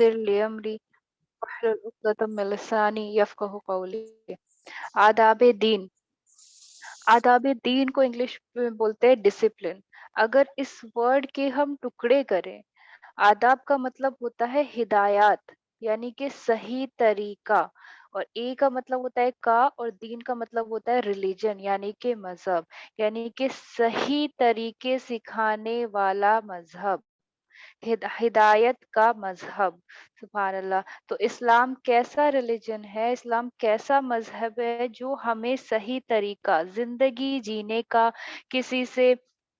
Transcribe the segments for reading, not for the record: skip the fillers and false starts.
यस्सिर ली अमरी वहलुल उक़दतम मिन लिसानी यफ़क़हू क़ौली। आदाब दीन, आदाब दीन को इंग्लिश में बोलते हैं डिसिप्लिन। अगर इस वर्ड के हम टुकड़े करें, आदाब का मतलब होता है हिदायत, यानी कि सही तरीका। और ए का मतलब होता है का, और दीन का मतलब होता है रिलीजन, यानी कि मजहब, यानी कि सही तरीके सिखाने वाला मजहब, हिदायत का मजहब। सुभान अल्लाह। तो इस्लाम कैसा रिलीजन है, इस्लाम कैसा मजहब है जो हमें सही तरीका जिंदगी जीने का, किसी से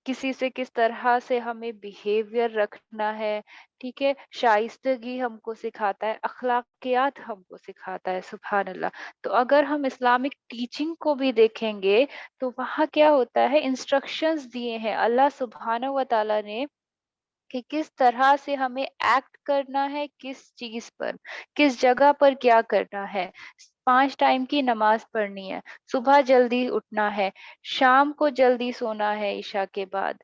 किसी से किस तरह से हमें बिहेवियर रखना है, ठीक है, शाइस्तगी हमको सिखाता है, अखलाकियात हमको सिखाता है। सुभान अल्लाह। तो अगर हम इस्लामिक टीचिंग को भी देखेंगे, तो वहाँ क्या होता है, इंस्ट्रक्शंस दिए हैं अल्लाह सुब्हानहू व तआला ने कि किस तरह से हमें एक्ट करना है, किस चीज पर, किस जगह पर क्या करना है। 5 टाइम की नमाज पढ़नी है, सुबह जल्दी उठना है, शाम को जल्दी सोना है ईशा के बाद।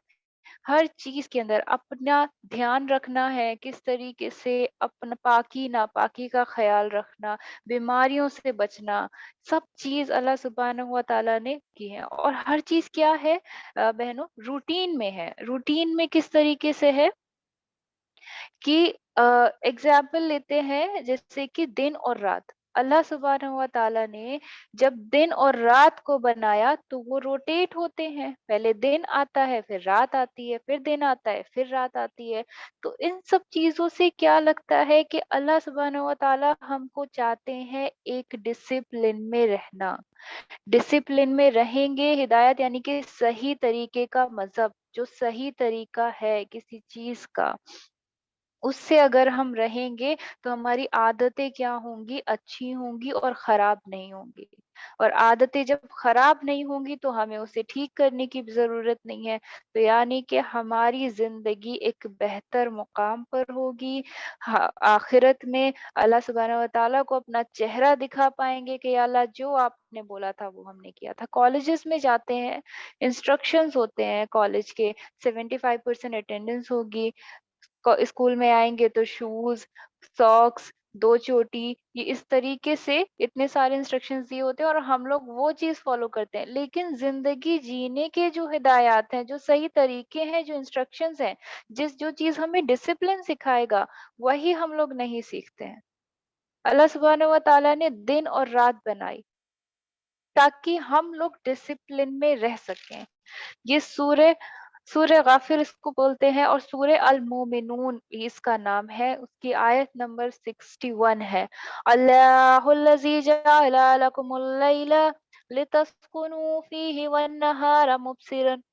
हर चीज के अंदर अपना ध्यान रखना है, किस तरीके से अपना पाकी नापाकी का ख्याल रखना, बीमारियों से बचना, सब चीज अल्लाह सुब्हानहू व तआला ने की है। और हर चीज क्या है बहनों, रूटीन में है। रूटीन में किस तरीके से है कि एग्जाम्पल लेते हैं, जैसे कि दिन और रात। अल्लाह सुब्हानहू व तआला ने जब दिन और रात को बनाया तो वो रोटेट होते हैं, पहले दिन आता है, फिर रात आती है, फिर दिन आता है, फिर रात आती है। तो इन सब चीजों से क्या लगता है कि अल्लाह सुब्हानहू व तआला हमको चाहते हैं एक डिसिप्लिन में रहना। डिसिप्लिन में रहेंगे, हिदायत यानी कि सही तरीके का मजहब, जो सही तरीका है किसी चीज का, उससे अगर हम रहेंगे तो हमारी आदतें क्या होंगी, अच्छी होंगी और खराब नहीं होंगी। और आदतें जब खराब नहीं होंगी तो हमें उसे ठीक करने की भी जरूरत नहीं है। तो यानी कि हमारी जिंदगी एक बेहतर मुकाम पर होगी। आखिरत में अल्लाह सुब्हानहू व तआला को अपना चेहरा दिखा पाएंगे कि या अल्लाह, जो आपने बोला था वो हमने किया था। कॉलेजेस में जाते हैं, इंस्ट्रक्शंस होते हैं कॉलेज के, 75% अटेंडेंस होगी। स्कूल में आएंगे तो शूज, सॉक्स, 2 चोटी, ये इस तरीके से इतने सारे इंस्ट्रक्शंस दिए होते हैं और हम लोग वो चीज फॉलो करते हैं। लेकिन जिंदगी जीने के जो हिदायत हैं, जो सही तरीके हैं, जो इंस्ट्रक्शंस हैं, जो चीज हमें डिसिप्लिन सिखाएगा, वही हम लोग नहीं सीखते हैं। अल्लाह सुब्हानहू व तआला ने दिन और रात बनाई ताकि हम लोग डिसिप्लिन में रह सकें। ये सूर्य सूर्य गाफिर इसको बोलते हैं, और सूर्य अल मोमिनून इसका नाम है। उसकी आयत नंबर 61 है। अल्लाहुल्लज़ी जअला लकुमुल लैला लितस्कुनू फीहि वन नहारा मुबसिरन।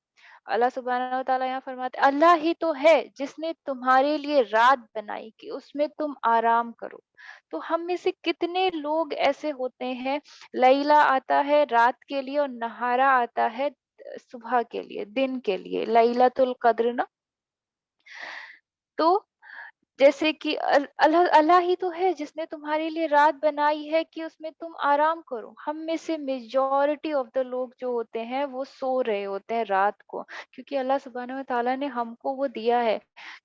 अल्लाह सुब्हानहू व तआला यहाँ फरमाते, अल्लाह ही तो है जिसने तुम्हारे लिए रात बनाई कि उसमें तुम आराम करो। तो हम में से कितने लोग ऐसे होते हैं, लैला आता है रात के लिए और नहारा आता है सुबह के लिए, दिन के लिए, लैलतुल कद्र ना। तो जैसे कि अल्लाह अल्लाह ही तो है जिसने तुम्हारे लिए रात बनाई है कि उसमें तुम आराम करो। हम में से मेजॉरिटी ऑफ द लोग जो होते हैं वो सो रहे होते हैं रात को, क्योंकि अल्लाह सुब्हानहू व तआला ने हमको वो दिया है।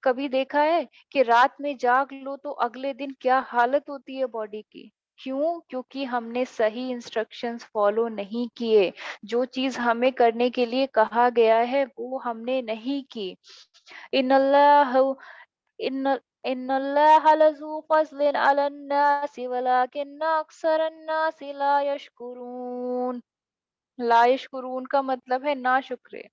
कभी देखा है कि रात में जाग लो तो अगले दिन क्या हालत होती है बॉडी की? क्यों? क्योंकि हमने सही इंस्ट्रक्शंस फॉलो नहीं किए। जो चीज हमें करने के लिए कहा गया है वो हमने नहीं की। इन्नल्लाह इन इन्नल्लाह लज़ू फ़ज़लिन अलन नासि वलाकिन्ना अक्सरन नासि ला यशकुरून। ला यशकुरून का मतलब है ना शुक्र।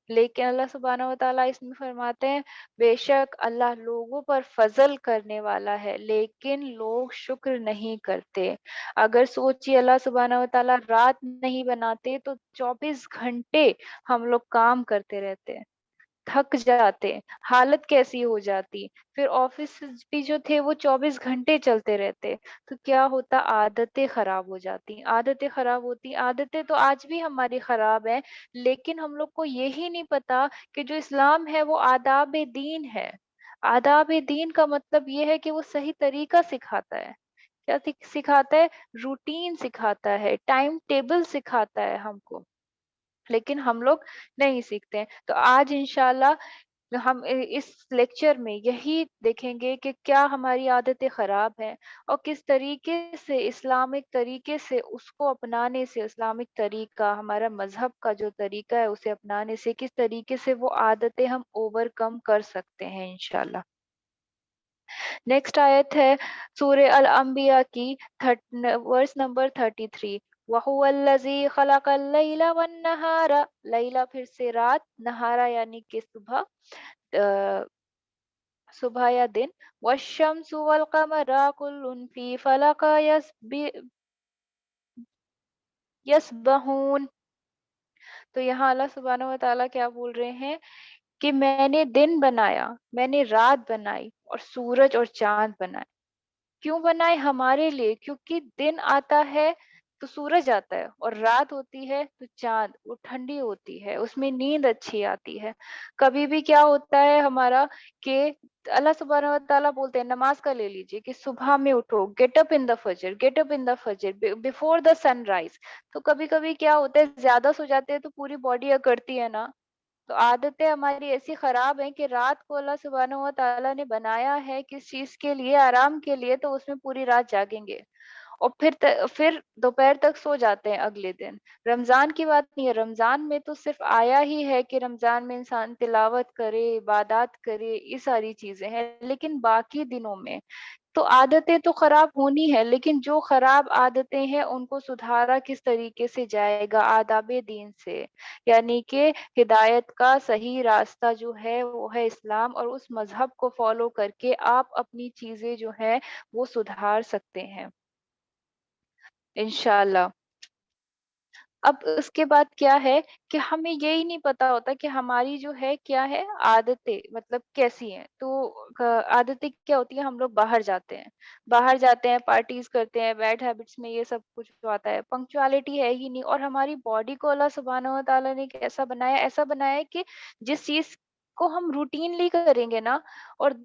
लेकिन अल्लाह सुब्हानहू व तआला इसमें फरमाते हैं, बेशक अल्लाह लोगों पर फजल करने वाला है, लेकिन लोग शुक्र नहीं करते। अगर सोचिए, अल्लाह सुब्हानहू व तआला रात नहीं बनाते तो 24 घंटे हम लोग काम करते रहते, थक जाते, हालत कैसी हो जाती। फिर ऑफिस भी जो थे वो 24 घंटे चलते रहते, तो क्या होता, आदतें खराब हो जाती, आदतें खराब होती। आदतें तो आज भी हमारी खराब है, लेकिन हम लोग को यही नहीं पता कि जो इस्लाम है वो आदाब दीन है। आदाब दीन का मतलब ये है कि वो सही तरीका सिखाता है। क्या सिखाता है? रूटीन सिखाता है, टाइम टेबल सिखाता है हमको। लेकिन हम लोग नहीं सीखते हैं। तो आज इंशाल्लाह हम इस लेक्चर में यही देखेंगे कि क्या हमारी आदतें खराब हैं और किस तरीके से इस्लामिक तरीके से उसको अपनाने से, इस्लामिक तरीका हमारा मजहब का जो तरीका है उसे अपनाने से किस तरीके से वो आदतें हम ओवरकम कर सकते हैं इंशाल्लाह। नेक्स्ट आयत है सूरह अल अंबिया की वर्स नंबर 33। वहुवल्लज़ी खलक़ल लैला वन नहारा, लैला फिर से रात, नहारा यानी कि सुबह, अ, सुबह या दिन। वश्शम्सु वल कमरा कुल्लुन फी फलक यस्बहून। तो यहाँ अल्लाह सुब्हानहू व तआला क्या बोल रहे हैं कि मैंने दिन बनाया, मैंने रात बनाई और सूरज और चांद बनाए। क्यों बनाए? हमारे लिए, क्योंकि दिन आता है तो सूरज आता है और रात होती है तो चांद, वो ठंडी होती है, उसमें नींद अच्छी आती है। कभी भी क्या होता है हमारा कि अल्लाह सुब्हानहू व तआला बोलते हैं, नमाज का ले लीजिए कि सुबह में उठो, गेट अप इन द फजर, गेट अप इन द फजर बिफोर द सनराइज। तो कभी कभी क्या होता है, ज्यादा सो जाते हैं तो पूरी बॉडी अकड़ती है ना। तो आदतें हमारी ऐसी खराब हैं कि रात को अल्लाह सुब्हानहू व तआला ने बनाया है किस चीज के लिए? आराम के लिए, तो उसमें पूरी रात जागेंगे और फिर दोपहर तक सो जाते हैं अगले दिन। रमजान की बात नहीं है, रमजान में तो सिर्फ आया ही है कि रमजान में इंसान तिलावत करे, इबादत करे, ये सारी चीजें हैं, लेकिन बाकी दिनों में तो आदतें तो खराब होनी है, लेकिन जो खराब आदतें हैं उनको सुधारा किस तरीके से जाएगा? आदाबे दीन से, यानी कि हिदायत का सही रास्ता जो है वो है इस्लाम, और उस मजहब को फॉलो करके आप अपनी चीजें जो है वो सुधार सकते हैं इंशाल्लाह। अब उसके बाद क्या है कि हमें यही नहीं पता होता कि हमारी जो है क्या है आदतें, मतलब कैसी हैं। तो आदतें क्या होती है? हम लोग बाहर जाते हैं, पार्टीज करते हैं, बैड हैबिट्स में ये सब कुछ जो आता है, पंक्चुअलिटी है ही नहीं। और हमारी बॉडी को अल्लाह सुब्हानहू व तआला ने कैसा बनाया? ऐसा बनाया है कि जिस चीज को हम रूटीनली करेंगे ना, और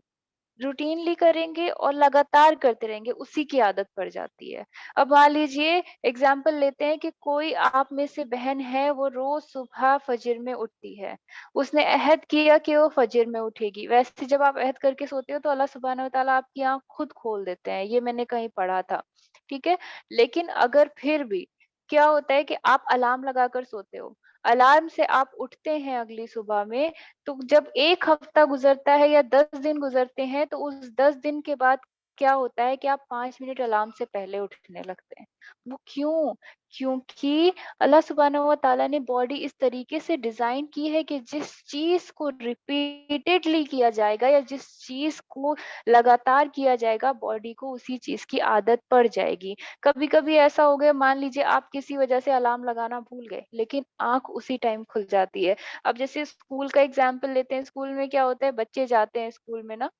रूटीनली करेंगे और लगातार करते रहेंगे, उसी की आदत पड़ जाती है। अब मान लीजिए एग्जाम्पल लेते हैं कि कोई आप में से बहन है, वो रोज सुबह फजर में उठती है। उसने अहद किया कि वो फजर में उठेगी। वैसे जब आप अहद करके सोते हो तो अल्लाह सुब्हानहू व तआला आपकी आँख खुद खोल देते हैं, ये मैंने कहीं पढ़ा था। ठीक है? लेकिन अगर फिर भी क्या होता है कि आप अलार्म लगाकर सोते हो, अलार्म से आप उठते हैं अगली सुबह में, तो जब 1 हफ्ता गुज़रता है या 10 दिन गुज़रते हैं, तो उस 10 दिन के बाद क्या होता है कि आप 5 मिनट अलार्म से पहले उठने लगते हैं। वो क्यों? क्योंकि अल्लाह सुब्हानहू व तआला ने बॉडी इस तरीके से डिज़ाइन की है कि जिस चीज़ को रिपीटेडली किया जाएगा या जिस चीज़ को लगातार किया जाएगा, बॉडी को उसी चीज़ की आदत पड़ जाएगी। कभी-कभी ऐसा हो गया, मान लीजिए आप किसी वजह से अलार्म लगाना भूल गए, लेकिन आँख उसी टाइम खुल जाती है। अब जैसे स्कूल का एग्जाम्पल लेते हैं, स्कूल में क्या होता है, बच्चे जाते हैं स्कूल में ना,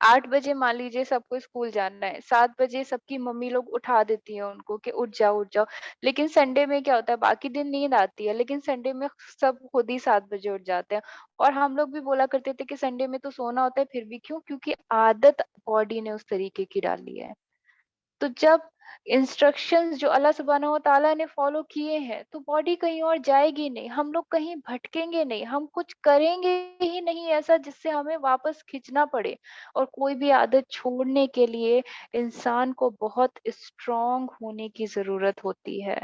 8 बजे मान लीजिए सबको स्कूल जाना है, 7 बजे सबकी मम्मी लोग उठा देती हैं उनको कि उठ जाओ, उठ जाओ। लेकिन संडे में क्या होता है, बाकी दिन नींद आती है, लेकिन संडे में सब खुद ही 7 बजे उठ जाते हैं। और हम लोग भी बोला करते थे कि संडे में तो सोना होता है, फिर भी क्यों? क्योंकि आदत बॉडी ने उस तरीके की डाली है। तो जब इंस्ट्रक्शंस जो अल्लाह सुब्हानहू व तआला ने फॉलो किए हैं, तो बॉडी कहीं और जाएगी नहीं, हम लोग कहीं भटकेंगे नहीं, हम कुछ करेंगे ही नहीं ऐसा जिससे हमें वापस खींचना पड़े। और कोई भी आदत छोड़ने के लिए इंसान को बहुत स्ट्रांग होने की ज़रूरत होती है।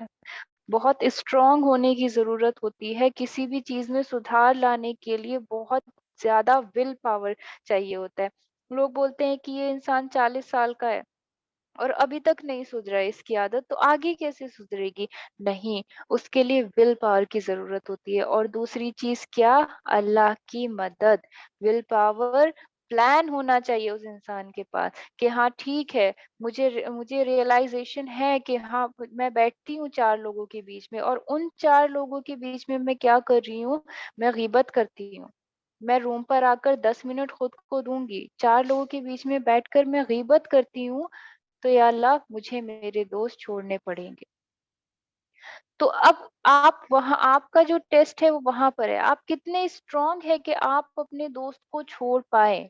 बहुत स्ट्रांग होने की ज़रूरत होती है, किसी भी चीज़ में सुधार लाने के लिए बहुत ज़्यादा विल पावर चाहिए होता है। लोग बोलते हैं कि ये इंसान 40 साल का है और अभी तक नहीं सुधरा है इसकी आदत, तो आगे कैसे सुधरेगी? नहीं, उसके लिए विल पावर की ज़रूरत होती है। और दूसरी चीज़ क्या? अल्लाह की मदद। विल पावर, प्लान होना चाहिए उस इंसान के पास कि हाँ ठीक है, मुझे रियलाइज़ेशन है कि हाँ, मैं बैठती हूँ 4 लोगों के बीच में और उन 4 लोगों के बीच में मैं क्या कर रही हूँ? मैं ग़ीबत करती हूँ। मैं रूम पर आकर 10 मिनट खुद को दूँगी। 4 लोगों के बीच में बैठकर मैं ग़ीबत करती हूँ, तो या अल्लाह मुझे मेरे दोस्त छोड़ने पड़ेंगे। तो अब आप वहाँ, आपका जो टेस्ट है वो वहाँ पर है। आप कितने स्ट्रॉन्ग है कि आप अपने दोस्त को छोड़ पाएँ।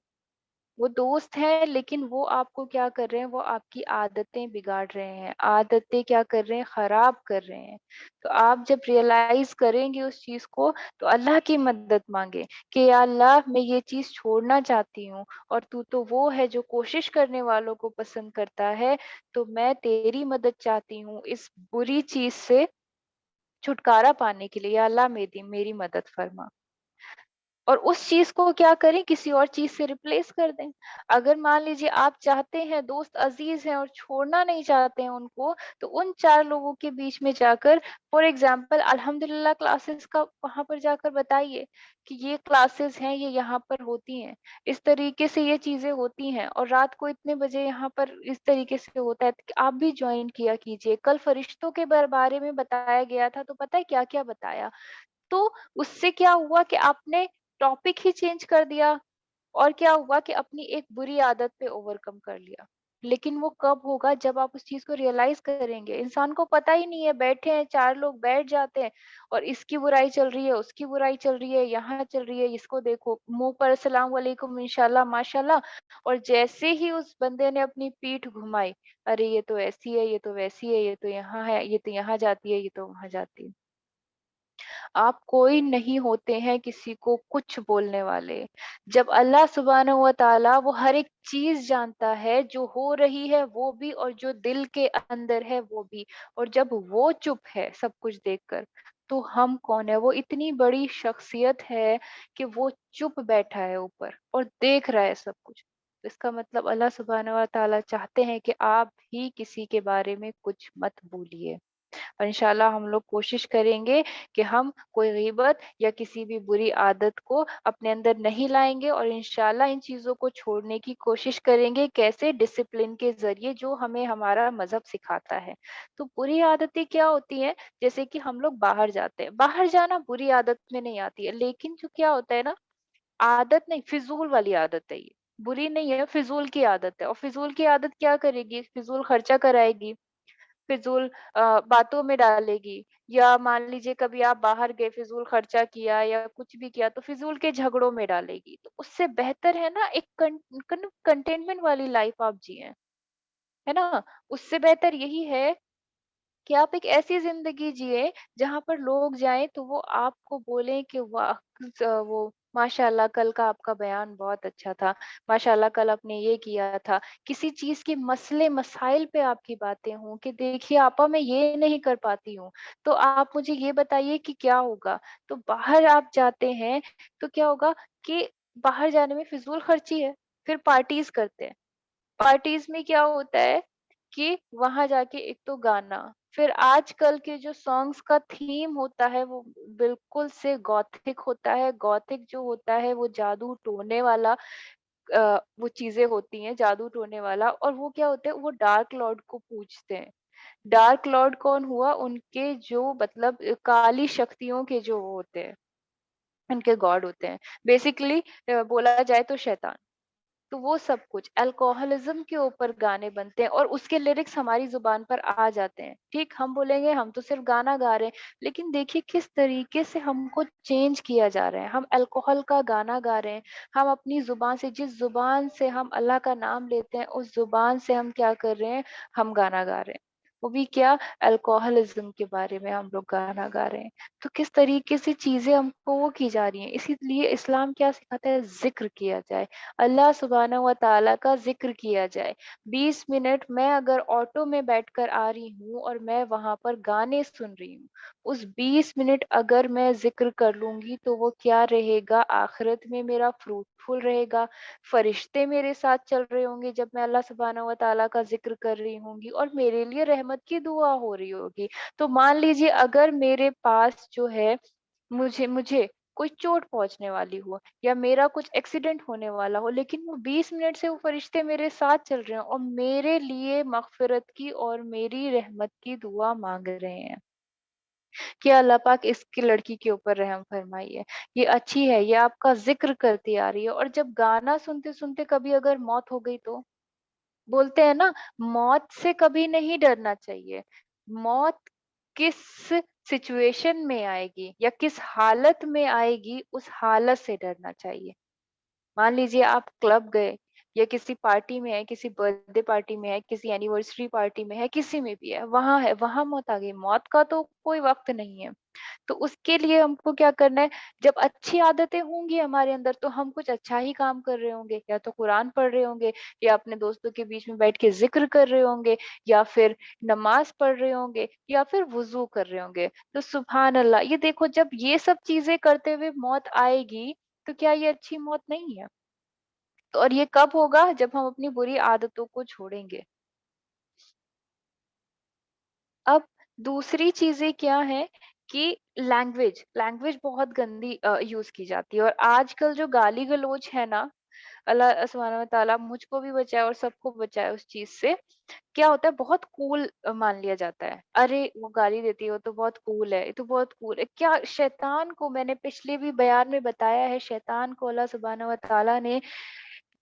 वो दोस्त हैं लेकिन वो आपको क्या कर रहे हैं, वो आपकी आदतें बिगाड़ रहे हैं, आदतें क्या कर रहे हैं, खराब कर रहे हैं। तो आप जब रियलाइज़ करेंगे उस चीज़ को, तो अल्लाह की मदद माँगे कि या अल्लाह मैं ये चीज़ छोड़ना चाहती हूँ और तू तो वो है जो कोशिश करने वालों को पसंद करता है, तो मैं तेरी मदद चाहती हूँ इस बुरी चीज़ से छुटकारा पाने के लिए, या अल्लाह मेरी मेरी मदद फरमा। और उस चीज़ को क्या करें, किसी और चीज़ से रिप्लेस कर दें। अगर मान लीजिए आप चाहते हैं, दोस्त अज़ीज़ हैं और छोड़ना नहीं चाहते हैं उनको, तो उन 4 लोगों के बीच में जाकर फॉर एग्ज़ाम्पल अल्हम्दुलिल्लाह क्लासेस का वहाँ पर जाकर बताइए कि ये क्लासेस हैं, ये यहाँ पर होती हैं। इस तरीके से ये चीज़ें होती हैं और रात को इतने बजे यहाँ पर इस तरीके से होता है, कि आप भी जॉइन किया कीजिए। कल फरिश्तों के बारे में बताया गया था, तो पता है क्या-क्या बताया? तो उससे क्या हुआ कि आपने टॉपिक ही चेंज कर दिया और क्या हुआ कि अपनी एक बुरी आदत पे ओवरकम कर लिया। लेकिन वो कब होगा, जब आप उस चीज़ को रियलाइज़ करेंगे। इंसान को पता ही नहीं है, बैठे हैं 4 लोग बैठ जाते हैं और इसकी बुराई चल रही है, उसकी बुराई चल रही है, यहाँ चल रही है, इसको देखो मुँह पर अस्सलाम वालेकुम इंशाल्लाह माशाल्लाह, और जैसे ही उस बंदे ने अपनी पीठ घुमाई, अरे ये तो ऐसी है, ये तो वैसी है, ये तो यहाँ है, ये तो यहाँ जाती है, ये तो वहाँ जाती है। आप कोई नहीं होते हैं किसी को कुछ बोलने वाले। जब अल्लाह सुब्हानहू व तआला वो हर एक चीज़ जानता है, जो हो रही है वो भी और जो दिल के अंदर है वो भी। और जब वो चुप है सब कुछ देखकर, तो हम कौन है? वो इतनी बड़ी शख्सियत है कि वो चुप बैठा है ऊपर और देख रहा है सब कुछ। इसका मतलब अल्लाह सुब्हानहू व तआला चाहते हैं कि आप भी किसी के बारे में कुछ मत बोलिए। और इंशाल्लाह हम लोग कोशिश करेंगे कि हम कोई ग़ीबत या किसी भी बुरी आदत को अपने अंदर नहीं लाएँगे और इंशाल्लाह इन चीज़ों को छोड़ने की कोशिश करेंगे। कैसे? डिसिप्लिन के ज़रिए, जो हमें हमारा मज़हब सिखाता है। तो बुरी आदतें क्या होती हैं? जैसे कि हम लोग बाहर जाते हैं। बाहर जाना बुरी आदत में नहीं आती है, लेकिन जो क्या होता है ना, आदत नहीं, फ़िज़ूल वाली आदत है ये। बुरी नहीं है, फ़िज़ूल की आदत है, और फ़िज़ूल की आदत क्या करेगी? फ़िज़ूल खर्चा कराएगी। फिज़ूल बातों में डालेगी, या मान लीजिए कभी आप बाहर गए, फिज़ूल खर्चा किया या कुछ भी किया, तो फिज़ूल के झगड़ों में डालेगी। तो उससे बेहतर है ना, एक कंटेनमेंट वाली लाइफ़ आप जिएँ, है ना? उससे बेहतर यही है कि आप एक ऐसी ज़िंदगी जिए जहाँ पर लोग जाएँ तो वो आपको बोलें कि वाह! वो माशाअल्लाह कल का आपका बयान बहुत अच्छा था, माशाअल्लाह कल आपने ये किया था। किसी चीज़ के मसले-मसाइल पे आपकी बातें हों कि देखिए आपा मैं ये नहीं कर पाती हूँ, तो आप मुझे ये बताइए कि क्या होगा? तो बाहर आप जाते हैं, तो क्या होगा कि बाहर जाने में फ़िज़ूल खर्ची है, फिर पार्टीज़ करते हैं। पार्टीज़ में क्या होता है कि वहाँ जाके एक तो गाना, फिर आजकल के जो सॉन्ग्स का थीम होता है वो बिल्कुल से गॉथिक होता है। गॉथिक जो होता है वो जादू टोने वाला, वो चीज़ें होती हैं जादू टोने वाला, और वो क्या होता है, वो डार्क लॉर्ड को पूजते हैं। डार्क लॉर्ड कौन हुआ? उनके जो मतलब काली शक्तियों के जो वो होते हैं, उनके गॉड होते हैं। बेसिकली बोला जाए तो शैतान। तो वो सब कुछ अल्कोहलिज्म के ऊपर गाने बनते हैं और उसके लिरिक्स हमारी ज़ुबान पर आ जाते हैं। ठीक, हम बोलेंगे हम तो सिर्फ़ गाना गा रहे हैं, लेकिन देखिए किस तरीके से हमको चेंज किया जा रहा है। हम अल्कोहल का गाना गा रहे हैं, हम अपनी ज़ुबान से, जिस ज़ुबान से हम अल्लाह का नाम लेते हैं, उस ज़ुबान से हम क्या कर रहे हैं, हम गाना गा रहे हैं। वो भी क्या, अल्कोहलिज्म के बारे में हम लोग गाना गा रहे हैं। तो किस तरीके से चीज़ें हमको वो की जा रही हैं। इसीलिए इस्लाम क्या सिखाता है, ज़िक्र किया जाए। अल्लाह सुब्हानहू व तआला का ज़िक्र किया जाए। 20 मिनट मैं अगर ऑटो में बैठकर आ रही हूँ और मैं वहाँ पर गाने सुन रही हूँ, उस 20 मिनट अगर मैं ज़िक्र कर लूँगी तो वो क्या रहेगा, आखिरत में मेरा फ्रूटफुल रहेगा। फ़रिश्ते मेरे साथ चल रहे होंगे जब मैं अल्लाह सुब्हानहू व तआला का ज़िक्र कर रही होंगी और मेरे लिए रहमत की दुआ हो रही होगी। तो मान लीजिए अगर मेरे पास जो है, मुझे मुझे कोई चोट पहुँचने वाली हो या मेरा कुछ एक्सीडेंट होने वाला हो, लेकिन वो 20 मिनट से वो फरिश्ते मेरे साथ चल रहे हैं और मेरे लिए मग़फ़िरत की और मेरी रहमत की दुआ माँग रहे हैं कि अल्लाह पाक इसकी लड़की के ऊपर रहम फ़रमाइए। ये अच्छी है, ये आपका ज़िक्र करती आ रही है, और जब गाना सुनते-सुनते कभी अगर मौत हो गई तो? बोलते हैं ना, मौत से कभी नहीं डरना चाहिए। मौत किस सिचुएशन में आएगी या किस हालत में आएगी, उस हालत से डरना चाहिए। मान लीजिए आप क्लब गए, या किसी पार्टी में है, किसी बर्थडे पार्टी में है, किसी एनिवर्सरी पार्टी में है, किसी में भी है, वहाँ मौत आ गई। मौत का तो कोई वक़्त नहीं है। तो उसके लिए हमको क्या करना है, जब अच्छी आदतें होंगी हमारे अंदर तो हम कुछ अच्छा ही काम कर रहे होंगे, या तो कुरान पढ़ रहे होंगे, या अपने दोस्तों के बीच में बैठ के ज़िक्र कर रहे होंगे, या फिर नमाज़ पढ़ रहे होंगे, या फिर वुज़ू कर रहे होंगे। तो सुभान अल्लाह, ये देखो जब ये सब चीज़ें करते हुए मौत आएगी, तो क्या ये अच्छी मौत नहीं है? तो और ये कब होगा? जब हम अपनी बुरी आदतों को छोड़ेंगे। अब दूसरी चीज़ें क्या है कि लैंग्वेज बहुत गंदी यूज़ की जाती है, और आजकल जो गाली-गलौज है ना, अल्लाह सुब्हानहू व तआला मुझको भी बचाए और सबको बचाए उस चीज़ से। क्या होता है, बहुत कूल मान लिया जाता है। अरे! वो गाली देती है, वो तो बहुत कूल है, ये तो बहुत कूल है। क्या शैतान को, मैंने पिछले भी बयान में बताया है, शैतान को अल्लाह सुब्हानहू व तआला ने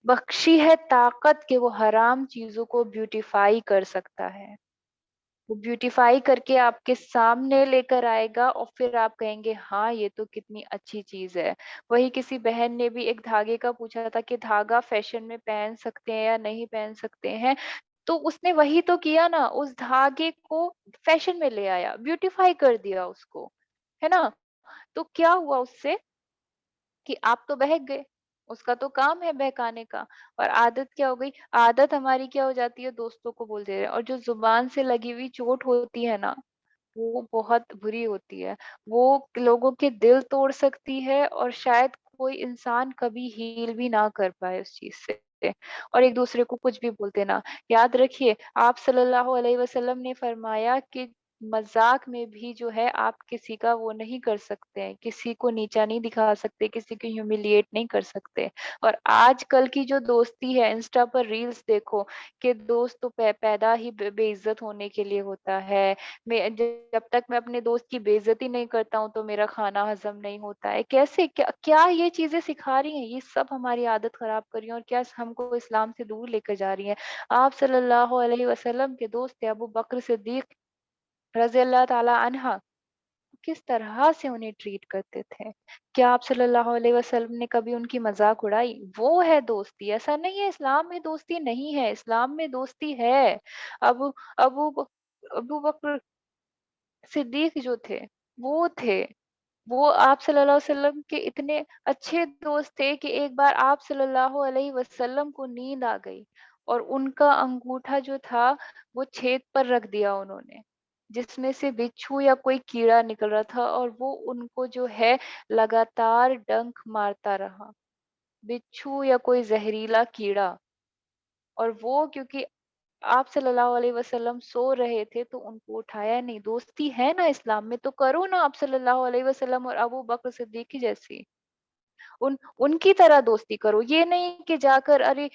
बख्शी है ताकत कि वो हराम चीज़ों को ब्यूटीफाई कर सकता है। वो ब्यूटीफाई करके आपके सामने लेकर आएगा और फिर आप कहेंगे हाँ, ये तो कितनी अच्छी चीज़ है। वही किसी बहन ने भी एक धागे का पूछा था कि धागा फैशन में पहन सकते हैं या नहीं पहन सकते हैं। तो उसने वही तो किया ना, उस धागे को फैशन में ले आया, ब्यूटीफाई कर दिया उसको, है ना? तो क्या हुआ उससे कि आप तो बहक गए। उसका तो काम है बहकाने का। और आदत क्या हो गई? आदत हमारी क्या हो जाती है, दोस्तों को बोल दे रहे हैं, और जो ज़ुबान से लगी हुई चोट होती है ना, वो बहुत बुरी होती है। वो लोगों के दिल तोड़ सकती है, और शायद कोई इंसान कभी हील भी ना कर पाए उस चीज़ से। और एक-दूसरे को कुछ भी बोल देना। याद रखिए, आप सल्लल्लाहु अलैहि वसल्लम ने फरमाया कि मज़ाक में भी जो है आप किसी का वो नहीं कर सकते हैं, किसी को नीचा नहीं दिखा सकते, किसी को ह्यूमिलिएट नहीं कर सकते। और आजकल की जो दोस्ती है, इंस्टा पर रील्स देखो कि दोस्त तो पैदा ही बेइज़्ज़त होने के लिए होता है। जब तक मैं अपने दोस्त की बेइज्जती नहीं करता हूँ तो मेरा खाना हज़म नहीं होता है। कैसे, क्या क्या ये चीज़ें सिखा रही हैं? ये सब हमारी आदत खराब कर रही हैं और क्या हमको इस्लाम से दूर लेकर जा रही हैं। आप सल्लल्लाहु अलैहि वसल्लम के दोस्त थे अबू बकर सिद्दीक रज़ी अल्लाह ताला अन्हा, किस तरह से उन्हें ट्रीट करते थे। क्या आप सल्लल्लाहु अलैहि वसल्लम ने कभी उनकी मज़ाक उड़ाई? वो है दोस्ती, ऐसा नहीं है इस्लाम में दोस्ती नहीं है, इस्लाम में दोस्ती है। अबू अबू बक अबू बकर सिद्दीक जो थे, वो थे। वो आप सल्लल्लाहु अलैहि वसल्लम के इतने अच्छे दोस्त थे कि एक बार आप सल्लल्लाहु अलैहि वसल्लम को नींद आ गई और उनका अंगूठा जो था, वो छेद पर रख दिया उन्होंने, जिसमें से बिच्छू या कोई कीड़ा निकल रहा था, और वो उनको जो है लगातार डंक मारता रहा। बिच्छू या कोई ज़हरीला कीड़ा। और वो क्योंकि आप सल्लल्लाहु अलैहि वसल्लम सो रहे थे तो उनको उठाया नहीं। दोस्ती है ना इस्लाम में, तो करो ना आप सल्लल्लाहु अलैहि वसल्लम और अबू बकर सिद्दीक की जैसी। उनकी तरह दोस्ती करो। ये नहीं कि जाकर अरे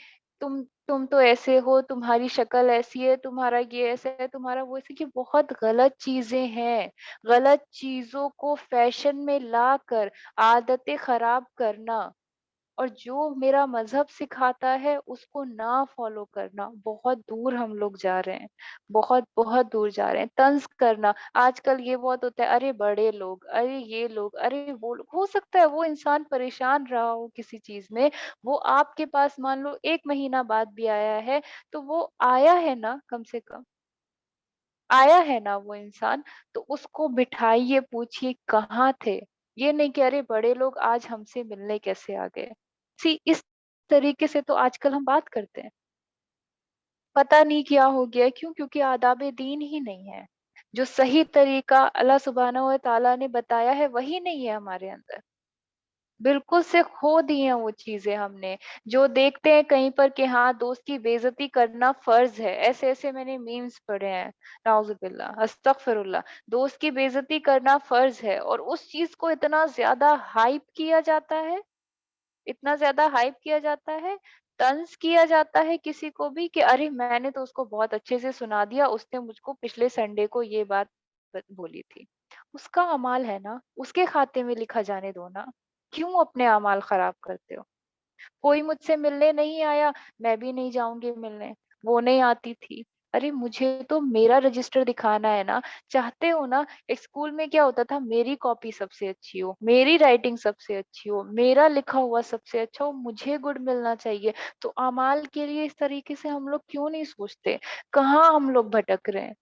तुम तो ऐसे हो, तुम्हारी शक्ल ऐसी है, तुम्हारा ये ऐसा है, तुम्हारा वो ऐसे, ये बहुत गलत चीज़ें हैं। गलत चीज़ों को फैशन में लाकर आदतें खराब करना, और जो मेरा मज़हब सिखाता है उसको ना फ़ॉलो करना, बहुत दूर हम लोग जा रहे हैं, बहुत दूर जा रहे हैं। तंज़ करना, आजकल ये बहुत होता है, अरे बड़े लोग, अरे ये लोग, अरे वो लोग। हो सकता है वो इंसान परेशान रहा हो किसी चीज़ में, वो आपके पास मान लो 1 महीना बाद भी आया है, तो वो आया है ना कम से कम, आया है ना वो इंसान, तो उसको बिठाइए, पूछिए कहाँ थे? ये नहीं कि अरे बड़े लोग आज हमसे मिलने कैसे आ गए? इस तरीके से तो आजकल हम बात करते हैं। पता नहीं क्या हो गया है, क्यों? क्योंकि आदाब-ए-दीन ही नहीं है। जो सही तरीका अल्लाह सुब्हानहू व तआला ने बताया है, वही नहीं है हमारे अंदर। बिल्कुल से खो दी हैं वो चीज़ें हमने। जो देखते हैं कहीं पर कि हाँ, दोस्त की बेइज़्ज़ती करना फ़र्ज़ है। ऐसे-ऐसे मैंने मीम्स पढ़े हैं, नाउज़ुबिल्लाह, अस्तगफिरुल्लाह। दोस्त की बेइज़्ज़ती करना फ़र्ज़ है, और उस चीज़ को इतना ज़्यादा हाइप किया जाता है, इतना ज़्यादा हाइप किया जाता है, तंज़ किया जाता है किसी को भी कि अरे! मैंने तो उसको बहुत अच्छे से सुना दिया, उसने मुझको पिछले संडे को ये बात बोली थी। उसका अमाल है ना, उसके खाते में लिखा जाने दो ना। क्यों अपने अमाल खराब करते हो? कोई मुझसे मिलने नहीं आया, मैं भी नहीं जाऊँगी मिलने। वो नहीं आती थी, अरे मुझे तो मेरा रजिस्टर दिखाना है ना, चाहते हो ना, एक स्कूल में क्या होता था, मेरी कॉपी सबसे अच्छी हो, मेरी राइटिंग सबसे अच्छी हो, मेरा लिखा हुआ सबसे अच्छा हो, मुझे गुड मिलना चाहिए। तो अमाल के लिए इस तरीके से हम लोग क्यों नहीं सोचते? कहाँ हम लोग भटक रहे हैं?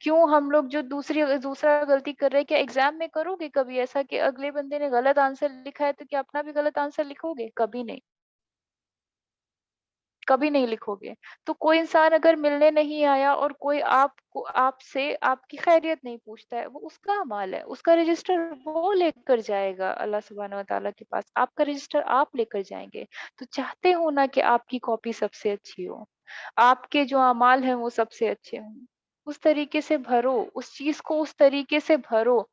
क्यों हम लोग जो दूसरा गलती कर रहे हैं, क्या एग्जाम में करोगे कभी ऐसा कि अगले बंदे ने गलत आंसर लिखा है तो क्या अपना भी गलत आंसर लिखोगे? कभी नहीं। कभी नहीं लिखोगे। तो कोई इंसान अगर मिलने नहीं आया और कोई आपको आपसे आपकी खैरियत नहीं पूछता है, वो उसका अमाल है, उसका रजिस्टर वो लेकर जाएगा अल्लाह सुब्हानहू व तआला के पास, आपका रजिस्टर आप लेकर जाएँगे। तो चाहते हो ना कि आपकी कॉपी सबसे अच्छी हो, आपके जो अमाल हैं वो सबसे अच्छे हों। उस तरीके से भरो, उस चीज़ को उस तरीके से भरो,